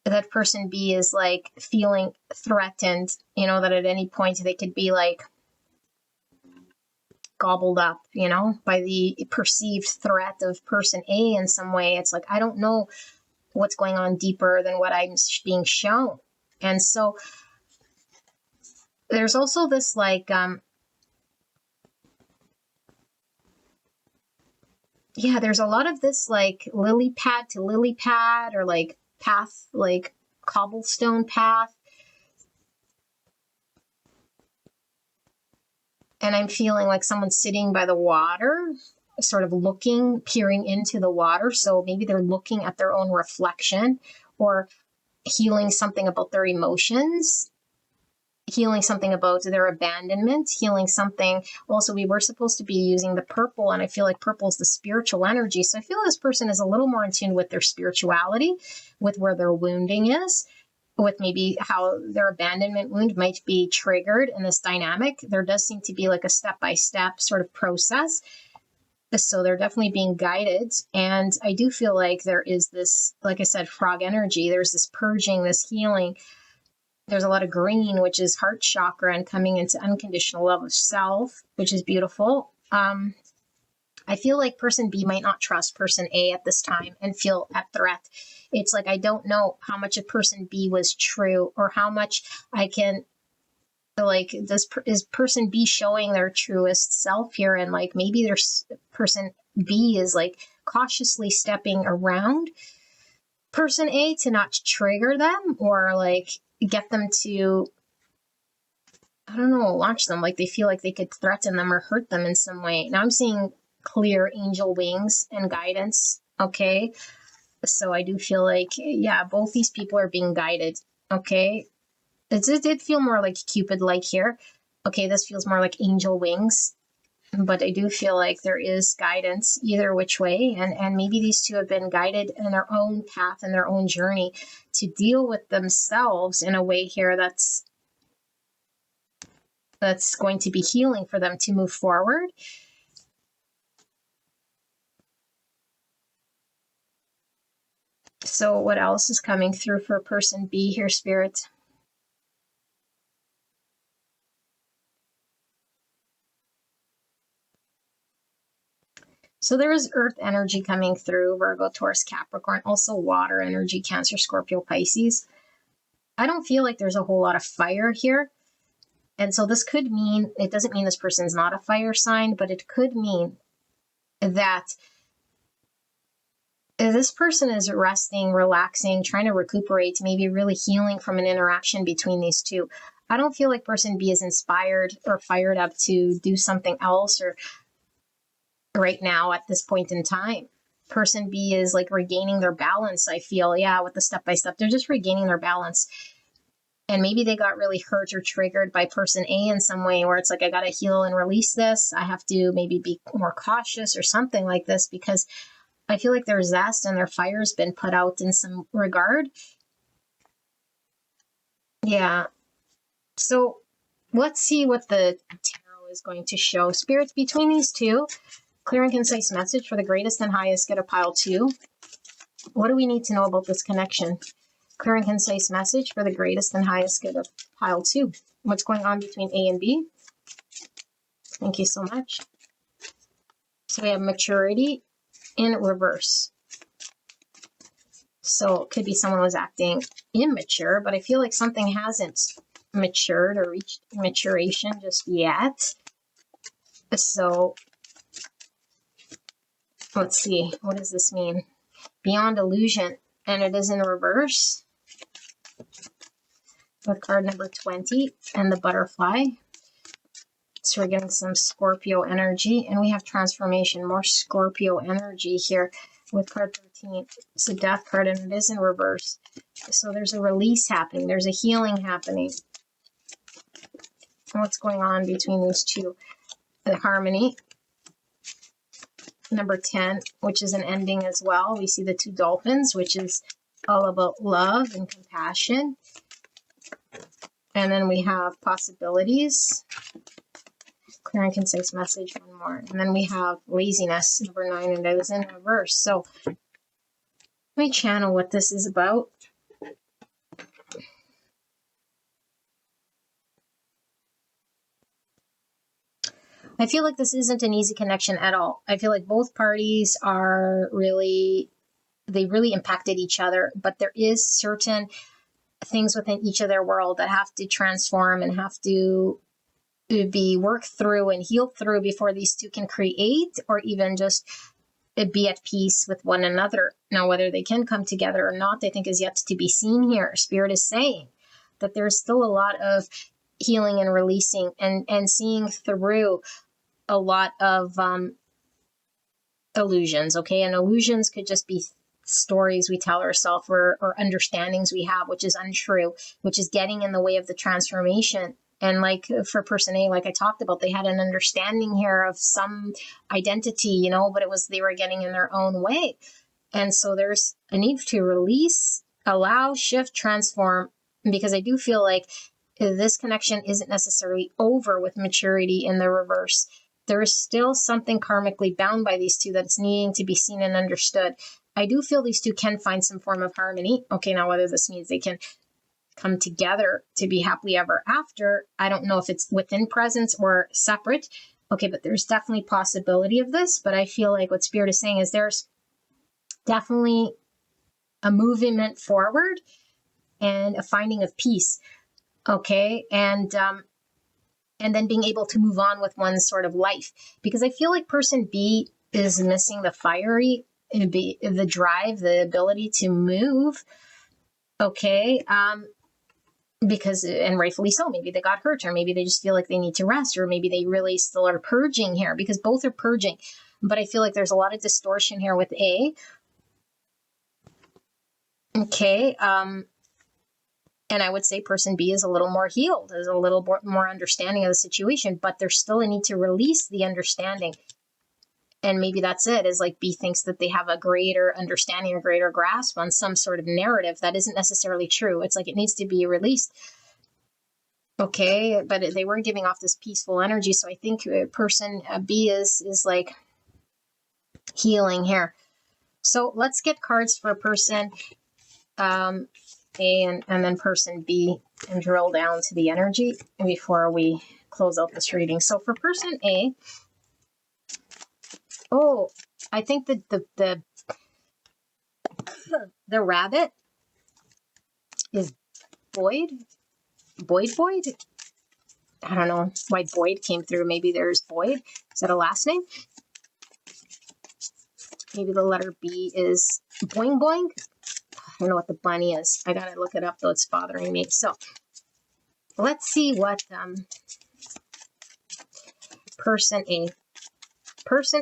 that person B is like feeling threatened, you know, that at any point they could be like gobbled up, you know, by the perceived threat of person A in some way. It's like, I don't know what's going on deeper than what I'm being shown. And so there's also this like, yeah, there's a lot of this like lily pad to lily pad, or like path, like cobblestone path. And I'm feeling like someone's sitting by the water, sort of looking, peering into the water. So maybe they're looking at their own reflection, or healing something about their emotions, healing something about their abandonment, healing something. Also, we were supposed to be using the purple, and I feel like purple is the spiritual energy. So I feel this person is a little more in tune with their spirituality, with where their wounding is, with maybe how their abandonment wound might be triggered in this dynamic. There does seem to be like a step-by-step sort of process. So they're definitely being guided. And I do feel like there is this, like I said, frog energy. There's this purging, this healing. There's a lot of green, which is heart chakra, and coming into unconditional love of self, which is beautiful. I feel like person B might not trust person A at this time and feel at threat. It's like, I don't know how much of person B was true, or how much I can, like, is person B showing their truest self here? And like, maybe there's person B is like cautiously stepping around person A to not trigger them, or like get them to, I don't know, launch them. Like they feel like they could threaten them or hurt them in some way. Now I'm seeing clear angel wings and guidance. Okay. So I do feel like, yeah, both these people are being guided. Okay. It did feel more like Cupid-like here. Okay. This feels more like angel wings, but I do feel like there is guidance either which way. And maybe these two have been guided in their own path and their own journey to deal with themselves in a way here that's going to be healing for them to move forward. So what else is coming through for person B here, Spirit? So there is earth energy coming through, Virgo, Taurus, Capricorn, also water energy, Cancer, Scorpio, Pisces. I don't feel like there's a whole lot of fire here. And so this could mean, it doesn't mean this person's not a fire sign, but it could mean that this person is resting, relaxing, trying to recuperate, maybe really healing from an interaction between these two. I don't feel like person B is inspired or fired up to do something else or right now at this point in time. Person B is like regaining their balance, I feel. Yeah, with the step-by-step. They're just regaining their balance. And maybe they got really hurt or triggered by person A in some way where it's like, I got to heal and release this. I have to maybe be more cautious or something like this because I feel like their zest and their fire's been put out in some regard. Yeah. So let's see what the tarot is going to show. Spirits, between these two, clear and concise message for the greatest and highest good of pile 2. What do we need to know about this connection? Clear and concise message for the greatest and highest good of pile 2. What's going on between A and B? Thank you so much. So we have maturity in reverse. So it could be someone was acting immature, but I feel like something hasn't matured or reached maturation just yet. So let's see, what does this mean? Beyond illusion, and it is in reverse with card number 20 and the butterfly. So we're getting some Scorpio energy, and we have transformation, more Scorpio energy here with card 13. It's a death card, and it is in reverse. So there's a release happening. There's a healing happening. What's going on between these two? The harmony. Number 10, which is an ending as well. We see the 2 dolphins, which is all about love and compassion. And then we have possibilities. Clear and concise message, one more. And then we have laziness, number 9, and it is in reverse. So let me channel what this is about. I feel like this isn't an easy connection at all. I feel like both parties are really, they really impacted each other, but there is certain things within each of their world that have to transform and have to be worked through and healed through before these two can create or even just be at peace with one another. Now, whether they can come together or not, I think is yet to be seen here. Spirit is saying that there's still a lot of healing and releasing and seeing through a lot of illusions, okay? And illusions could just be stories we tell ourselves or understandings we have, which is untrue, which is getting in the way of the transformation. And like for person A, like I talked about, they had an understanding here of some identity, you know, but it was they were getting in their own way. And so there's a need to release, allow, shift, transform, because I do feel like this connection isn't necessarily over with maturity in the reverse. There is still something karmically bound by these two that's needing to be seen and understood. I do feel these two can find some form of harmony. Okay, now whether this means they can come together to be happily ever after, I don't know if it's within presence or separate. Okay, but there's definitely possibility of this. But I feel like what Spirit is saying is there's definitely a movement forward and a finding of peace. Okay, and then being able to move on with one's sort of life, because I feel like person B is missing the fiery, the drive, the ability to move. Okay, because, and rightfully so, maybe they got hurt, or maybe they just feel like they need to rest, or maybe they really still are purging here, because both are purging. But I feel like there's a lot of distortion here with A. Okay, and I would say person B is a little more healed, is a little more understanding of the situation, but there's still a need to release the understanding. And maybe that's it, is like B thinks that they have a greater understanding or greater grasp on some sort of narrative that isn't necessarily true. It's like it needs to be released. Okay, but they were giving off this peaceful energy. So I think person B is like healing here. So let's get cards for person A and then person B and drill down to the energy before we close out this reading. So for person A, oh, I think that the rabbit is Boyd. I don't know why Boyd came through. Maybe there's Boyd. Is that a last name? Maybe the letter B is Boing Boing. I don't know what the bunny is. I gotta look it up though. It's bothering me. So let's see what person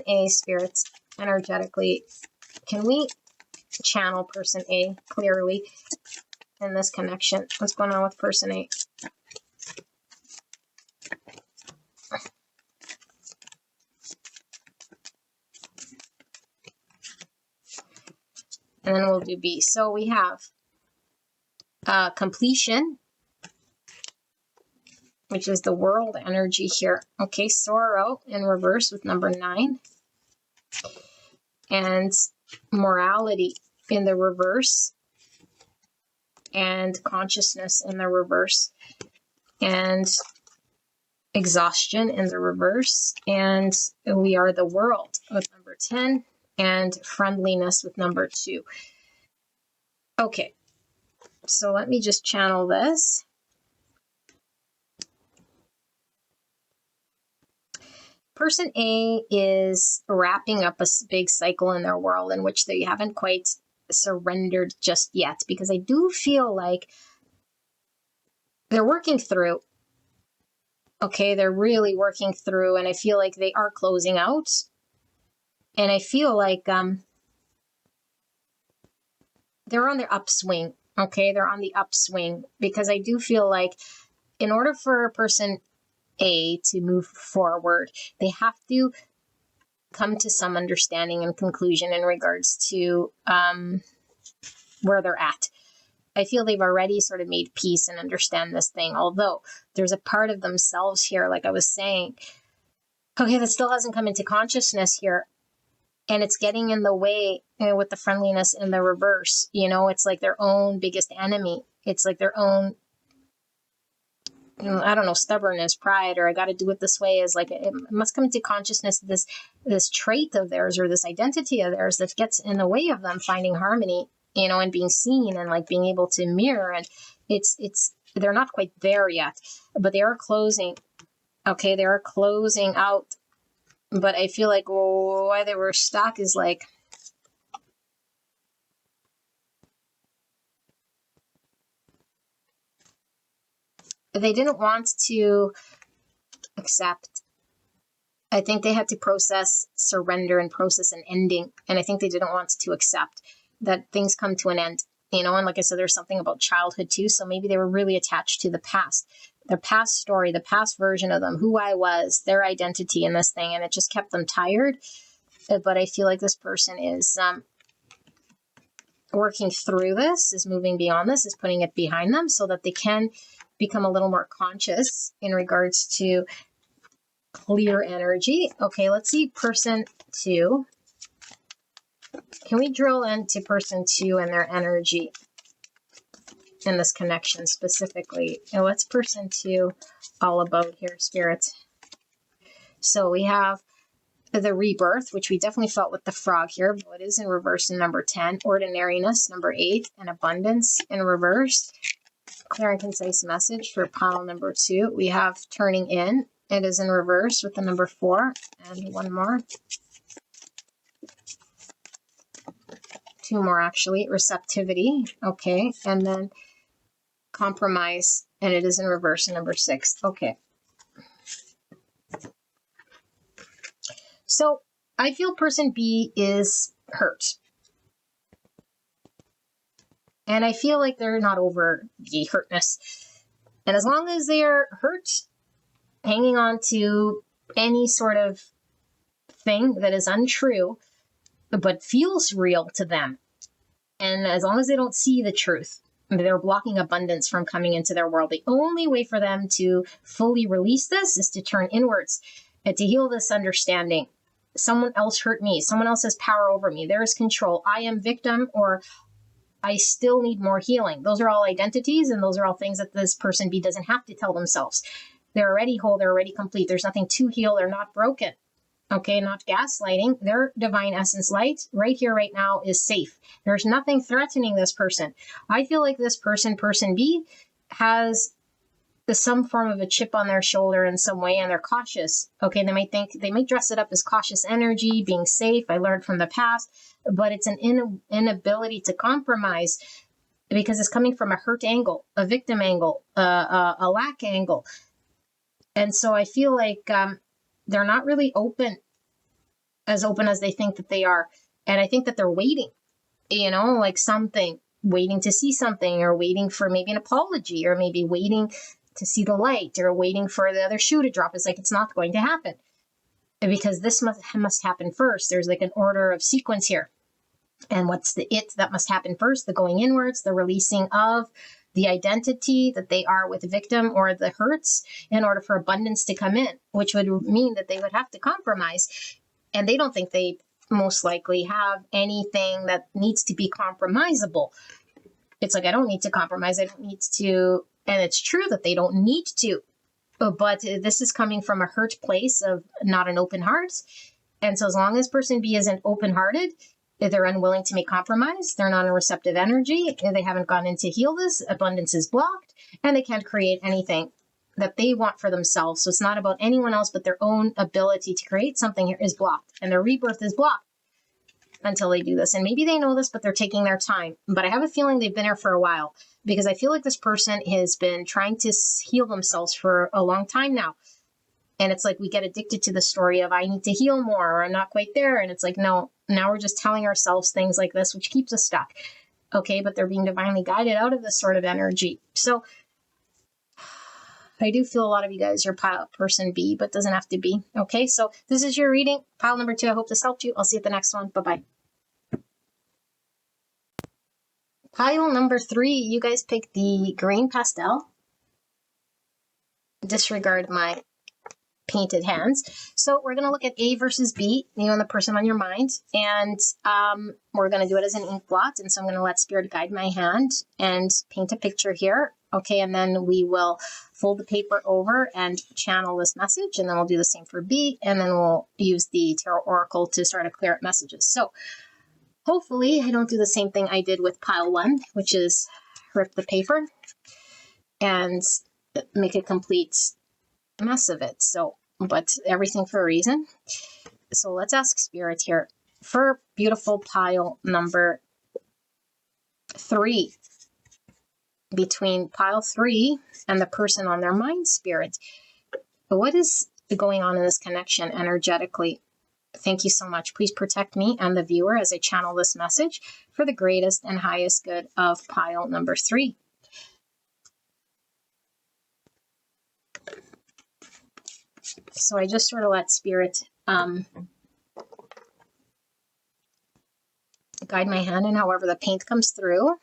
A spirits energetically. Can we channel person A clearly in this connection? What's going on with person A? And then we'll do B. So we have completion, which is the world energy here. Okay, sorrow in reverse with number 9. And morality in the reverse. And consciousness in the reverse. And exhaustion in the reverse. And we are the world with number 10. And friendliness with number 2. Okay, so let me just channel this. Person A is wrapping up a big cycle in their world in which they haven't quite surrendered just yet, because I do feel like they're working through. Okay, they're really working through, and I feel like they are closing out. And I feel like they're on their upswing. Okay, they're on the upswing, because I do feel like in order for person A to move forward, they have to come to some understanding and conclusion in regards to where they're at. I feel they've already sort of made peace and understand this thing, although there's a part of themselves here, like I was saying, okay, that still hasn't come into consciousness here. And it's getting in the way with the friendliness in the reverse. You know, it's like their own biggest enemy. It's like their own, I don't know, stubbornness, pride, or I got to do it this way. Is like it must come into consciousness, this trait of theirs or this identity of theirs that gets in the way of them finding harmony, you know, and being seen and like being able to mirror. And it's they're not quite there yet, but they are closing. Okay, they are closing out. But I feel like why they were stuck is like they didn't want to accept. I think they had to process surrender and process an ending. And I think they didn't want to accept that things come to an end, you know, and like I said, there's something about childhood too. So maybe they were really attached to the past, their past story, the past version of them, who I was, their identity in this thing. And it just kept them tired. But I feel like this person is working through this, is moving beyond this, is putting it behind them so that they can become a little more conscious in regards to clear energy. Okay, let's see person 2. Can we drill into person 2 and their energy in this connection specifically? And what's person 2 all about here, Spirit? So we have the rebirth, which we definitely felt with the frog here, but it is in reverse in number 10. Ordinariness, number 8. And abundance in reverse. Clear and concise message for pile number 2. We have turning in. It is in reverse with the number 4. And one more. 2 more actually. Receptivity. Okay. And then compromise. And it is in reverse in number 6. Okay. So I feel person B is hurt. And I feel like they're not over the hurtness. And as long as they're hurt, hanging on to any sort of thing that is untrue, but feels real to them, and as long as they don't see the truth, they're blocking abundance from coming into their world. The only way for them to fully release this is to turn inwards and to heal this understanding. Someone else hurt me. Someone else has power over me. There is control. I am victim, or I still need more healing. Those are all identities, and those are all things that this person B doesn't have to tell themselves. They're already whole. They're already complete. There's nothing to heal. They're not broken. okay, not gaslighting. Their divine essence light right here, right now is safe. There's nothing threatening this person. I feel like this person B, has some form of a chip on their shoulder in some way, and they're cautious. Okay, they might dress it up as cautious energy, being safe. I learned from the past, but it's an inability to compromise because it's coming from a hurt angle, a victim angle, a lack angle. And so I feel like they're not really open as they think that they are. And I think that they're waiting, like waiting to see something, or waiting for maybe an apology, or maybe waiting to see the light, or waiting for the other shoe to drop. It's like, it's not going to happen because this must happen first. There's like an order of sequence here. And what's that must happen first? The going inwards, the releasing of the identity that they are with the victim or the hurts, in order for abundance to come in, which would mean that they would have to compromise. And they don't think they most likely have anything that needs to be compromisable. It's like, I don't need to compromise. I don't need to. And it's true that they don't need to. But this is coming from a hurt place of not an open heart. And so as long as person B isn't open-hearted, they're unwilling to make compromise, they're not in receptive energy, they haven't gone in to heal this, abundance is blocked, and they can't create anything that they want for themselves. So it's not about anyone else, but their own ability to create something here is blocked, and their rebirth is blocked until they do this. And maybe they know this, but they're taking their time. But I have a feeling they've been here for a while, because I feel like this person has been trying to heal themselves for a long time now. And it's like we get addicted to the story of, I need to heal more, or I'm not quite there. And it's like, no, now we're just telling ourselves things like this, which keeps us stuck. Okay, but they're being divinely guided out of this sort of energy. So I do feel a lot of you guys are person B, but doesn't have to be. Okay, so this is your reading. Pile number 2. I hope this helped you. I'll see you at the next one. Bye-bye. Pile number 3, you guys picked the green pastel. Disregard my painted hands. So we're going to look at A versus B, you and the person on your mind. And we're going to do it as an ink blot. And so I'm going to let Spirit guide my hand and paint a picture here. Okay, and then we will fold the paper over and channel this message. And then we'll do the same for B. And then we'll use the Tarot Oracle to sort of clear up messages. So hopefully I don't do the same thing I did with pile 1, which is rip the paper and make a complete mess of it. So, but everything for a reason. So let's ask Spirit here for beautiful pile number 3. Between pile 3 and the person on their mind, Spirit, what is going on in this connection energetically? Thank you so much. Please protect me and the viewer as I channel this message for the greatest and highest good of pile number 3. So I just sort of let Spirit guide my hand in however the paint comes through.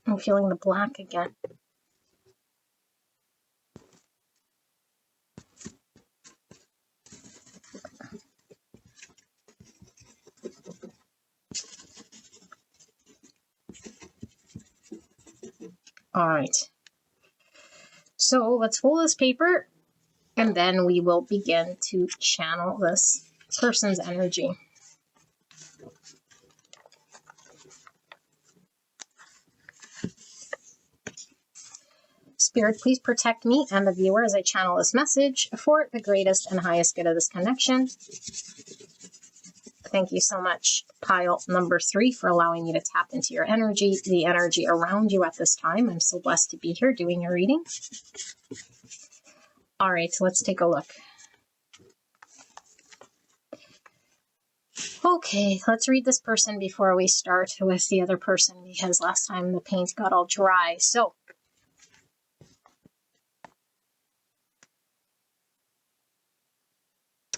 I'm feeling the black again. All right. So let's fold this paper and then we will begin to channel this person's energy. Spirit, please protect me and the viewer as I channel this message for the greatest and highest good of this connection. Thank you so much, pile number 3, for allowing me to tap into your energy, the energy around you at this time. I'm so blessed to be here doing your reading. All right, so let's take a look. Okay, let's read this person before we start with the other person, because last time the paint got all dry. So,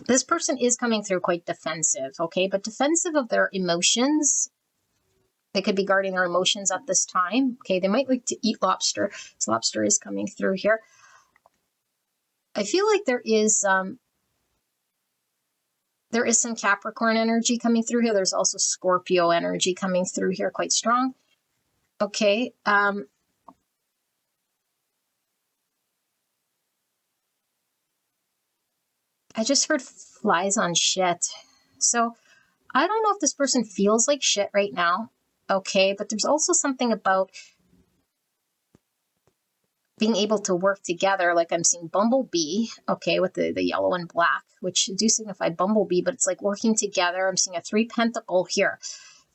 this person is coming through quite defensive, okay? But defensive of their emotions. They could be guarding their emotions at this time. Okay, they might like to eat lobster. This lobster is coming through here. I feel like there is some Capricorn energy coming through here. There's also Scorpio energy coming through here, quite strong. Okay. I just heard flies on shit. So I don't know if this person feels like shit right now. Okay, but there's also something about being able to work together. Like I'm seeing bumblebee, okay, with the yellow and black, which do signify bumblebee, but it's like working together. I'm seeing a 3 pentacle here.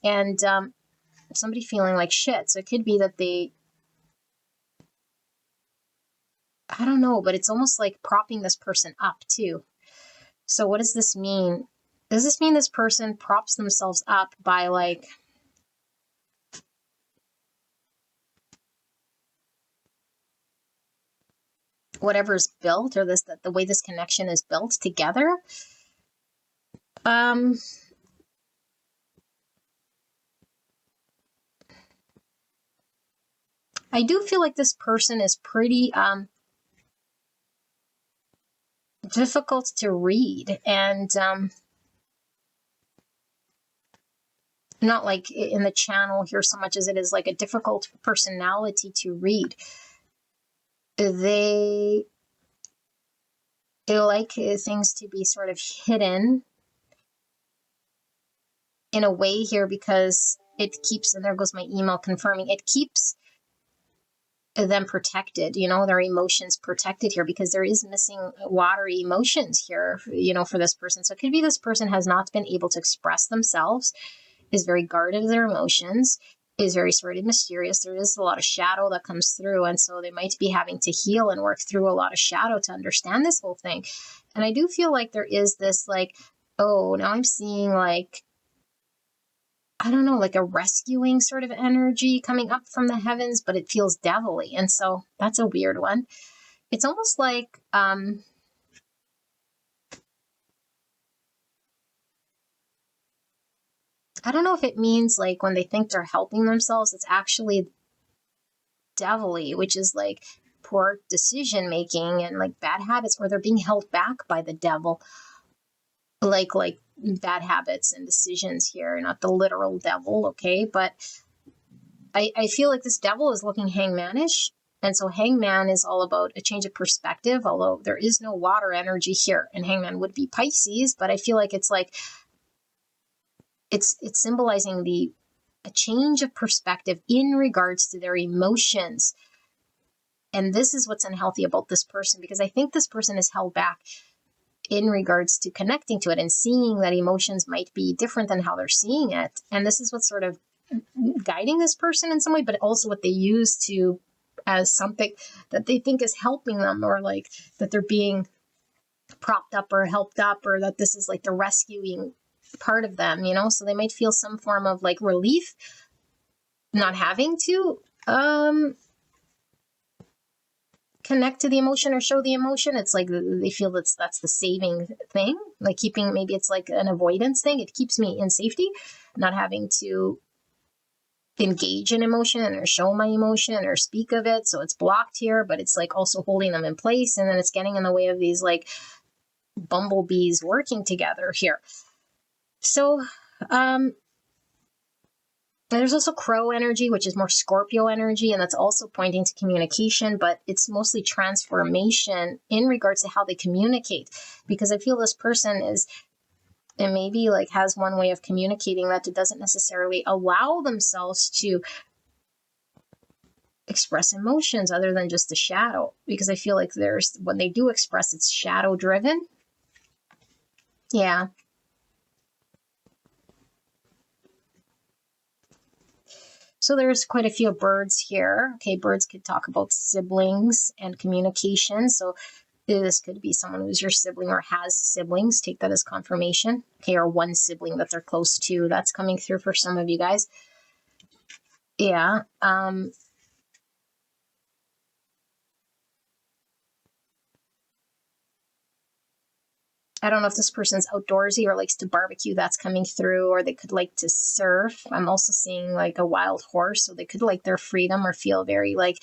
And somebody feeling like shit. So it could be that I don't know, but it's almost like propping this person up too. So what does this mean? Does this mean this person props themselves up by like whatever's built, or the way this connection is built together? I do feel like this person is pretty difficult to read, and not like in the channel here so much as it is like a difficult personality to read. They like things to be sort of hidden in a way here, because it keeps, and there goes my email confirming, it keeps them protected, you know, their emotions protected here, because there is missing watery emotions here, you know, for this person. So it could be this person has not been able to express themselves, is very guarded of their emotions, is very sort of mysterious. There is a lot of shadow that comes through, and so they might be having to heal and work through a lot of shadow to understand this whole thing. And I do feel like there is this like, oh, now I'm seeing like, I don't know, like a rescuing sort of energy coming up from the heavens, but it feels devilly. And so that's a weird one. It's almost like, I don't know if it means like when they think they're helping themselves, it's actually devilly, which is like poor decision making and like bad habits, or they're being held back by the devil. Like bad habits and decisions here, not the literal devil, okay? But I feel like this devil is looking hangmanish. And so hangman is all about a change of perspective, although there is no water energy here. And hangman would be Pisces, but I feel like it's like, it's symbolizing a change of perspective in regards to their emotions. And this is what's unhealthy about this person, because I think this person is held back in regards to connecting to it and seeing that emotions might be different than how they're seeing it. And this is what's sort of guiding this person in some way, but also what they use to as something that they think is helping them, or like that they're being propped up or helped up, or that this is like the rescuing part of them, you know? So they might feel some form of like relief not having to connect to the emotion or show the emotion. It's like they feel that's the saving thing, like keeping, maybe it's like an avoidance thing. It keeps me in safety, not having to engage in emotion or show my emotion or speak of it. So it's blocked here, but it's like also holding them in place, and then it's getting in the way of these like bumblebees working together here. So there's also crow energy, which is more Scorpio energy, and that's also pointing to communication, but it's mostly transformation in regards to how they communicate, because I feel this person is, and maybe like has one way of communicating that doesn't necessarily allow themselves to express emotions other than just the shadow, because I feel like there's, when they do express, it's shadow driven. Yeah. So there's quite a few birds here. Okay, birds could talk about siblings and communication. So this could be someone who's your sibling or has siblings. Take that as confirmation. Okay, or one sibling that they're close to. That's coming through for some of you guys. Yeah. I don't know if this person's outdoorsy or likes to barbecue. That's coming through. Or they could like to surf. I'm also seeing like a wild horse. So they could like their freedom or feel very like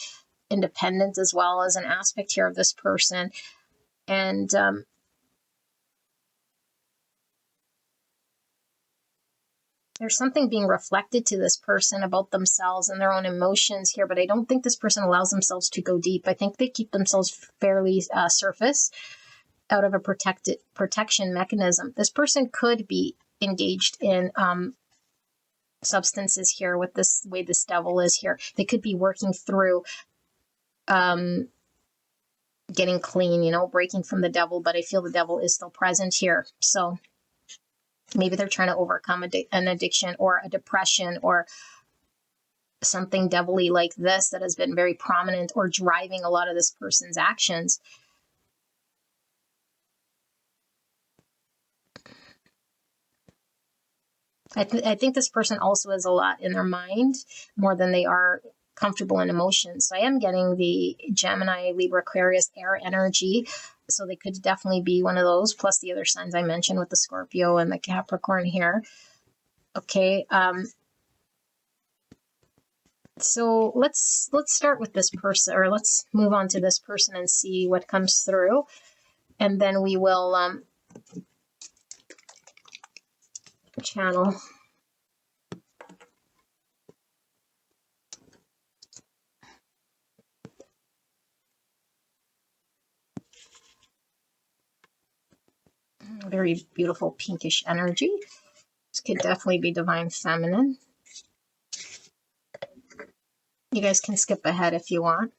independent as well as an aspect here of this person. And there's something being reflected to this person about themselves and their own emotions here, but I don't think this person allows themselves to go deep. I think they keep themselves fairly surface out of a protection mechanism. This person could be engaged in substances here with this way this devil is here. They could be working through getting clean, you know, breaking from the devil, but I feel the devil is still present here. So maybe they're trying to overcome an addiction or a depression or something devilly like this that has been very prominent or driving a lot of this person's actions. I think this person also has a lot in their mind more than they are comfortable in emotions. So I am getting the Gemini, Libra, Aquarius, air energy. So they could definitely be one of those, plus the other signs I mentioned with the Scorpio and the Capricorn here. Okay. So let's start with this person, or let's move on to this person and see what comes through. And then we will channel. Very beautiful pinkish energy. This could definitely be divine feminine. You guys can skip ahead if you want.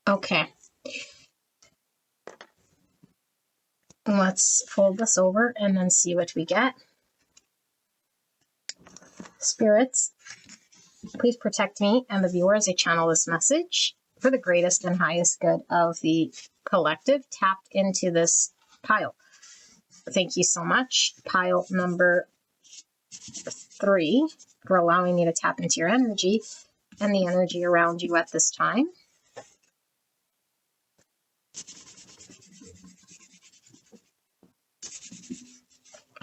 Okay. Let's fold this over and then see what we get. Spirits, please protect me and the viewer as I channel this message for the greatest and highest good of the collective tapped into this pile. Thank you so much, pile number 3, for allowing me to tap into your energy and the energy around you at this time.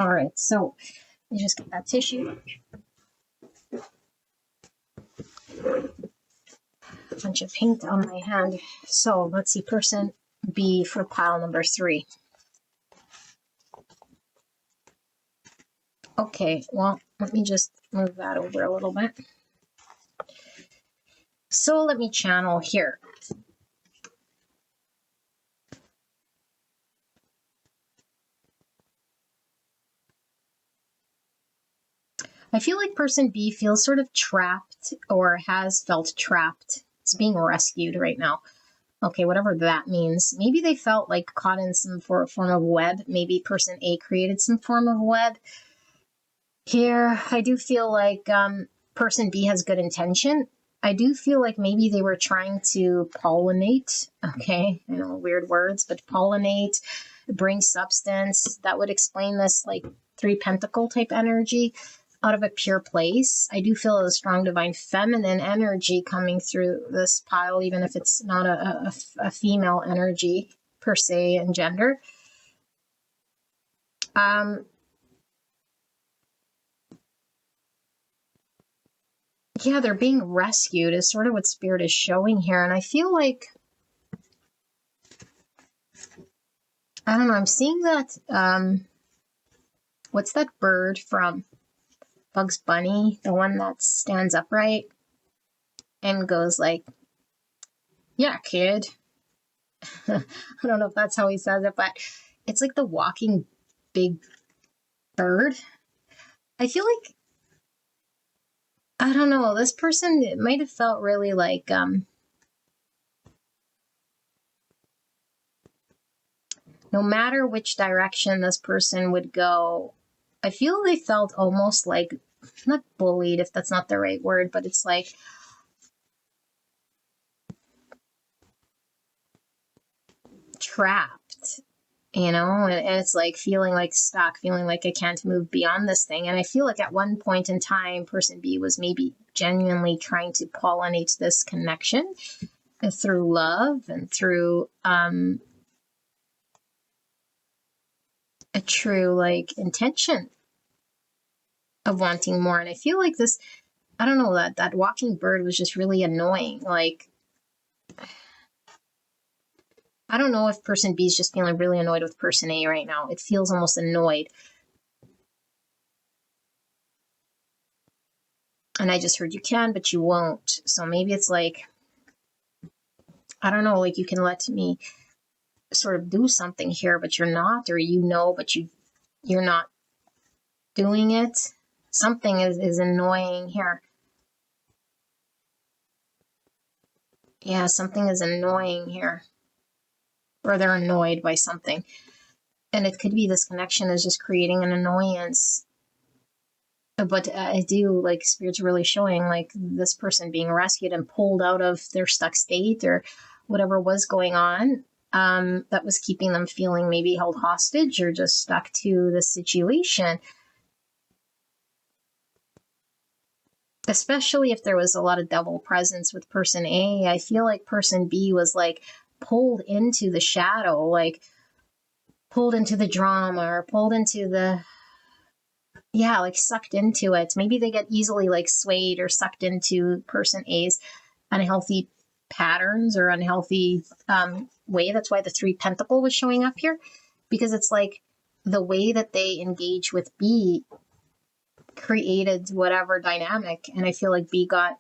All right, so you just get that tissue. A bunch of paint on my hand. So let's see, person B for pile number 3. Okay, well, let me just move that over a little bit. So let me channel here. I feel like person B feels sort of trapped or has felt trapped. It's being rescued right now. Okay, whatever that means. Maybe they felt like caught in some form of web. Maybe person A created some form of web. Here, I do feel like person B has good intention. I do feel like maybe they were trying to pollinate. Okay, I know weird words, but pollinate, bring substance. That would explain this like 3 pentacle type energy out of a pure place. I do feel a strong divine feminine energy coming through this pile, even if it's not a female energy per se in gender. Yeah, they're being rescued is sort of what Spirit is showing here. And I feel like, I don't know, I'm seeing that, what's that bird from Bugs Bunny? The one that stands upright and goes like, yeah, kid. I don't know if that's how he says it, but it's like the walking big bird. I feel like, I don't know, this person might have felt really like, no matter which direction this person would go, I feel they felt almost like, not bullied if that's not the right word, but it's like trapped, you know, and it's like feeling like stuck, feeling like I can't move beyond this thing. And I feel like at one point in time, person B was maybe genuinely trying to pollinate this connection through love and through a true like intention of wanting more. And I feel like this, I don't know, that walking bird was just really annoying. Like, I don't know if person B is just feeling really annoyed with person A right now. It feels almost annoyed. And I just heard you can, but you won't. So maybe it's like, I don't know, like you can let me sort of do something here, but you're not, or you know, but you're not doing it. Something is annoying here. Yeah, something is annoying here. Or they're annoyed by something. And it could be this connection is just creating an annoyance. But I do, like, Spirit's really showing, like, this person being rescued and pulled out of their stuck state or whatever was going on that was keeping them feeling maybe held hostage or just stuck to the situation. Especially if there was a lot of devil presence with person A. I feel like person B was, like, pulled into the shadow, like, pulled into the drama or pulled into the, yeah, like sucked into it. Maybe they get easily like swayed or sucked into person A's unhealthy patterns or unhealthy way. That's why the 3 pentacle was showing up here, because it's like the way that they engage with B created whatever dynamic. And I feel like B got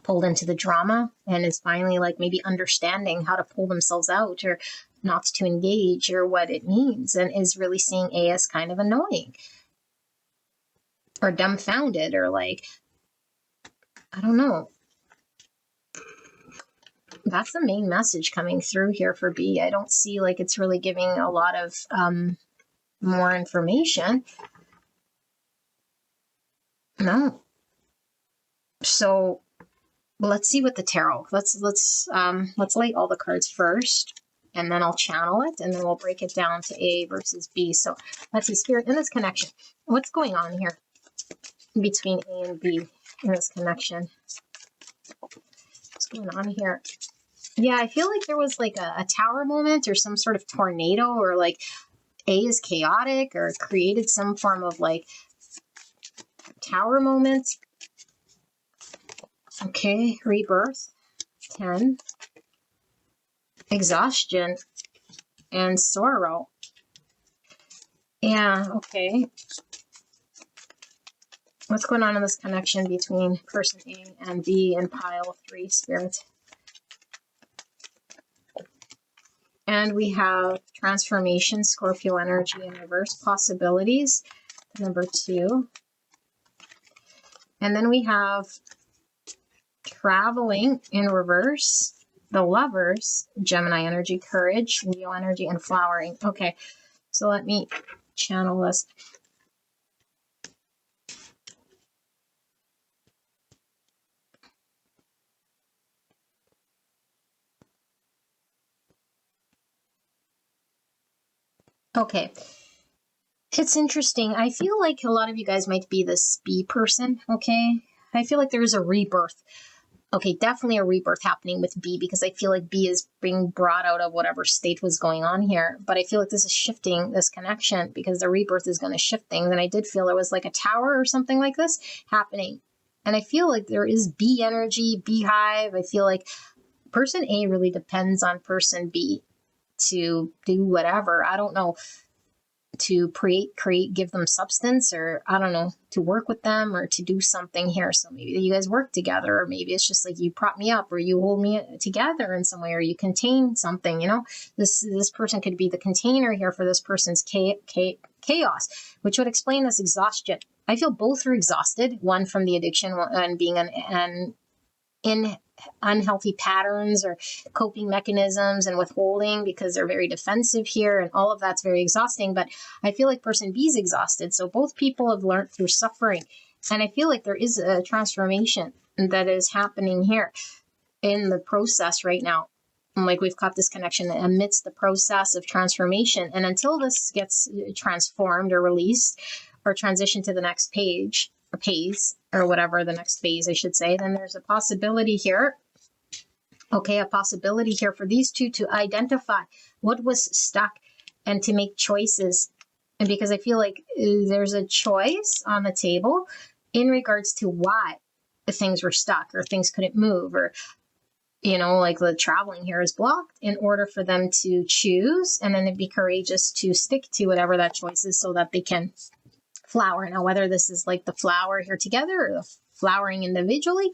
pulled into the drama and is finally like maybe understanding how to pull themselves out or not to engage or what it means, and is really seeing A as kind of annoying or dumbfounded or like, I don't know. That's the main message coming through here for B. I don't see like it's really giving a lot of more information. No. So let's see what the tarot. Let's light all the cards first, and then I'll channel it, and then we'll break it down to A versus B. So let's see, Spirit, in this connection, what's going on here between A and B in this connection? What's going on here? Yeah, I feel like there was like a tower moment or some sort of tornado, or like A is chaotic or created some form of like tower moment. Okay, rebirth, 10, exhaustion, and sorrow. Yeah, okay. What's going on in this connection between person A and B in pile 3, Spirit? And we have transformation, Scorpio energy in reverse, possibilities, number 2. And then we have traveling in reverse, the Lovers, Gemini energy, courage, Leo energy, and flowering. Okay, so let me channel this. Okay, it's interesting. I feel like a lot of you guys might be this B person, okay? I feel like there's a rebirth. Okay, definitely a rebirth happening with B, because I feel like B is being brought out of whatever state was going on here. But I feel like this is shifting this connection, because the rebirth is going to shift things. And I did feel there was like a tower or something like this happening. And I feel like there is B energy, beehive. I feel like person A really depends on person B to do whatever. I don't know, to create, give them substance, or I don't know, to work with them or to do something here. So maybe you guys work together, or maybe it's just like you prop me up, or you hold me together in some way, or you contain something, you know. This person could be the container here for this person's chaos, which would explain this exhaustion. I feel both are exhausted, one from the addiction and being in unhealthy patterns or coping mechanisms and withholding, because they're very defensive here, and all of that's very exhausting. But I feel like person B is exhausted. So both people have learned through suffering, and I feel like there is a transformation that is happening here in the process right now. And like we've got this connection amidst the process of transformation, and until this gets transformed or released or transitioned to the next page or phase, or whatever, the next phase I should say, then there's a possibility here. Okay, a possibility here for these two to identify what was stuck and to make choices. And because I feel like there's a choice on the table in regards to why the things were stuck or things couldn't move, or, you know, like the traveling here is blocked, in order for them to choose and then be courageous to stick to whatever that choice is, so that they can flower. Now, whether this is like the flower here together or the flowering individually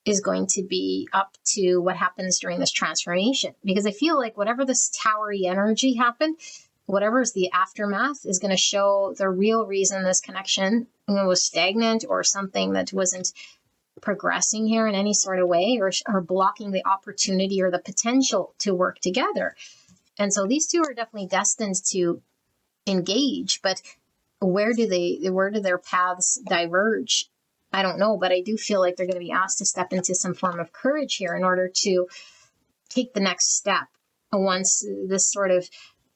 is going to be up to what happens during this transformation. Because I feel like whatever this towery energy happened, whatever is the aftermath, is going to show the real reason this connection was stagnant, or something that wasn't progressing here in any sort of way, or blocking the opportunity or the potential to work together. And so these two are definitely destined to engage, but where do their paths diverge? I don't know, but I do feel like they're going to be asked to step into some form of courage here in order to take the next step once this sort of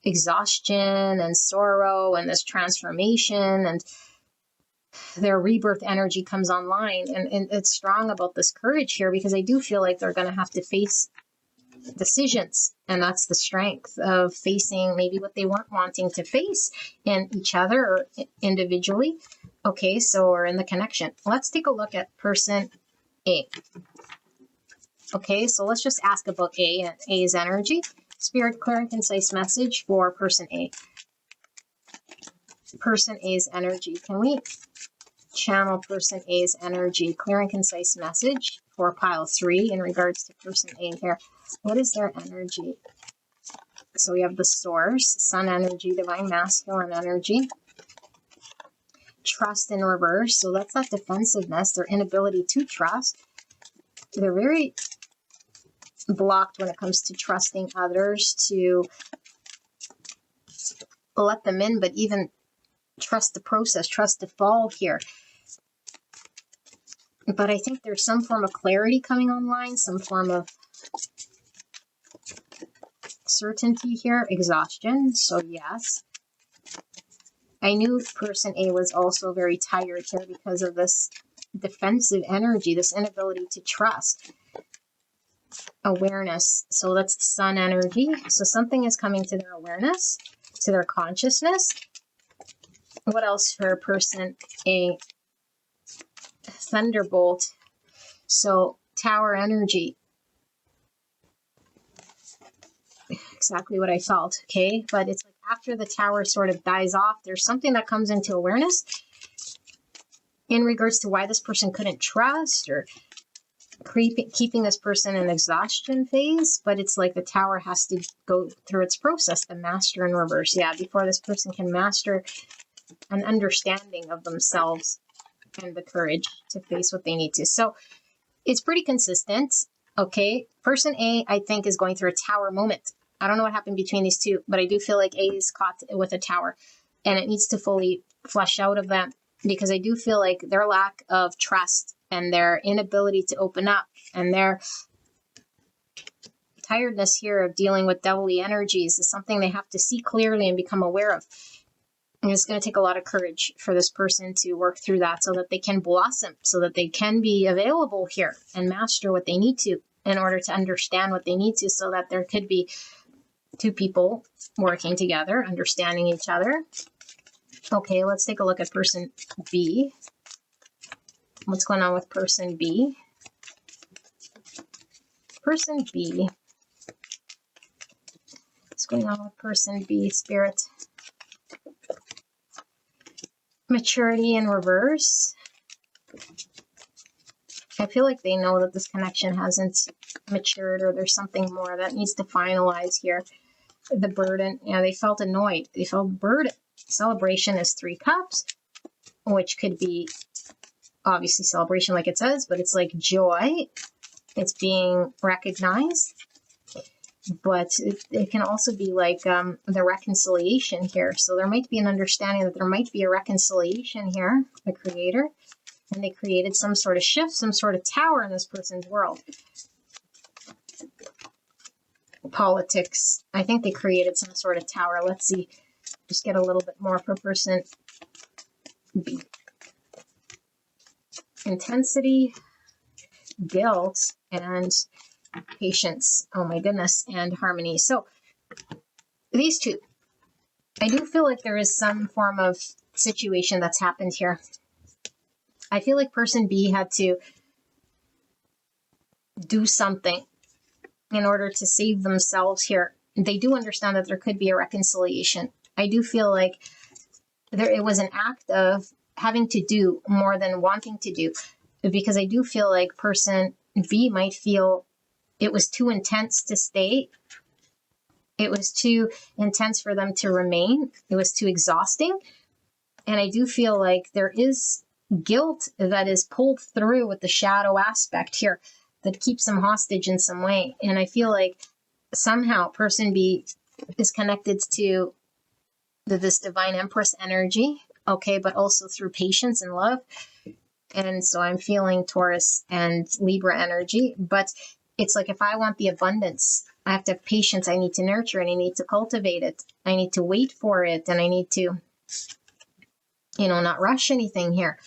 exhaustion and sorrow and this transformation and their rebirth energy comes online. And it's strong about this courage here, because I do feel like they're going to have to face decisions, and that's the strength of facing maybe what they weren't wanting to face in each other or individually. Okay, so we're in the connection. Let's take a look at person A. Okay, so let's just ask about A and A's energy. Spirit, clear and concise message for person A. Person A's energy. Can we channel person A's energy? Clear and concise message for pile 3 in regards to person A here. What is their energy? So we have the source, sun energy, divine masculine energy, trust in reverse. So that's that defensiveness, their inability to trust. They're very blocked when it comes to trusting others, to let them in, but even trust the process, trust the fall here. But I think there's some form of clarity coming online, some form of certainty here, exhaustion. So yes, I knew person A was also very tired here because of this defensive energy, this inability to trust. Awareness. So that's the sun energy. So something is coming to their awareness, to their consciousness. What else for person A? Thunderbolt. So tower energy. Exactly what I felt. Okay, but it's like after the tower sort of dies off, there's something that comes into awareness in regards to why this person couldn't trust, or keeping this person in exhaustion phase. But it's like the tower has to go through its process, the master in reverse. Yeah, before this person can master an understanding of themselves. and the courage to face what they need to. So it's pretty consistent. Okay. Person A, I think, is going through a tower moment. I don't know what happened between these two, but I do feel like A is caught with a tower and it needs to fully flush out of them, because I do feel like their lack of trust and their inability to open up and their tiredness here of dealing with devilly energies is something they have to see clearly and become aware of. And it's going to take a lot of courage for this person to work through that so that they can blossom, so that they can be available here and master what they need to in order to understand what they need to, so that there could be two people working together, understanding each other. Okay, let's take a look at person B. What's going on with person B? Person B. What's going on with person B, Spirit? Maturity in reverse. I feel like they know that this connection hasn't matured, or there's something more that needs to finalize here. The burden, they felt annoyed. They felt burdened. Celebration is 3 cups, which could be obviously celebration like it says, but it's like joy. It's being recognized. But it can also be like the reconciliation here. So there might be an understanding that there might be a reconciliation here, the creator, and they created some sort of shift, some sort of tower in this person's world. Politics. I think they created some sort of tower. Let's see. Just get a little bit more for person B. Intensity, guilt, and patience. Oh my goodness. And harmony. So these two, I do feel like there is some form of situation that's happened here. I feel like person B had to do something in order to save themselves here. They do understand that there could be a reconciliation. I do feel like it was an act of having to do more than wanting to do, because I do feel like person B might feel it was too intense to stay. It was too intense for them to remain. It was too exhausting. And I do feel like there is guilt that is pulled through with the shadow aspect here that keeps them hostage in some way. And I feel like somehow person B is connected to this divine empress energy, okay, but also through patience and love. And so I'm feeling Taurus and Libra energy, but it's like if I want the abundance, I have to have patience. I need to nurture it. I need to cultivate it. I need to wait for it. And I need to, not rush anything here.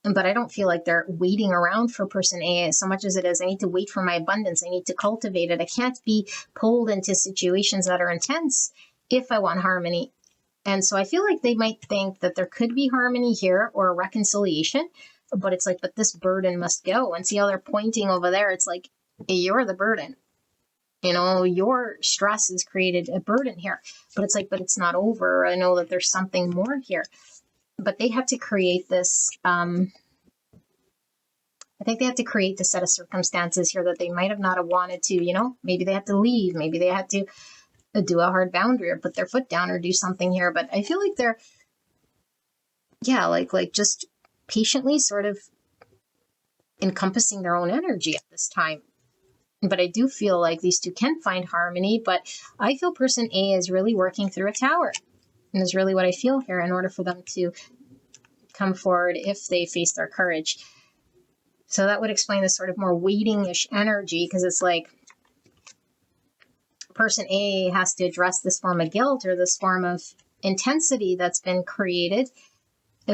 But I don't feel like they're waiting around for person A so much as it is, I need to wait for my abundance. I need to cultivate it. I can't be pulled into situations that are intense if I want harmony. And so I feel like they might think that there could be harmony here or a reconciliation, but it's like, but this burden must go. And see how they're pointing over there? It's like, you're the burden. Your stress has created a burden here. But it's like, but it's not over. I know that there's something more here. But they had to create this, I think they had to create the set of circumstances here that they might have not have wanted to, maybe they had to leave. Maybe they had to do a hard boundary or put their foot down or do something here. But I feel like they're, like just patiently sort of encompassing their own energy at this time. But I do feel like these two can find harmony, but I feel person A is really working through a tower. And is really what I feel here in order for them to come forward if they face their courage. So that would explain this sort of more waiting-ish energy, because it's like person A has to address this form of guilt or this form of intensity that's been created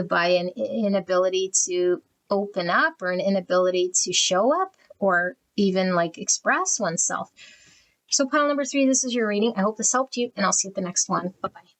by an inability to open up or an inability to show up or even like express oneself. So pile number 3, this is your reading. I hope this helped you, and I'll see you at the next one. Bye-bye.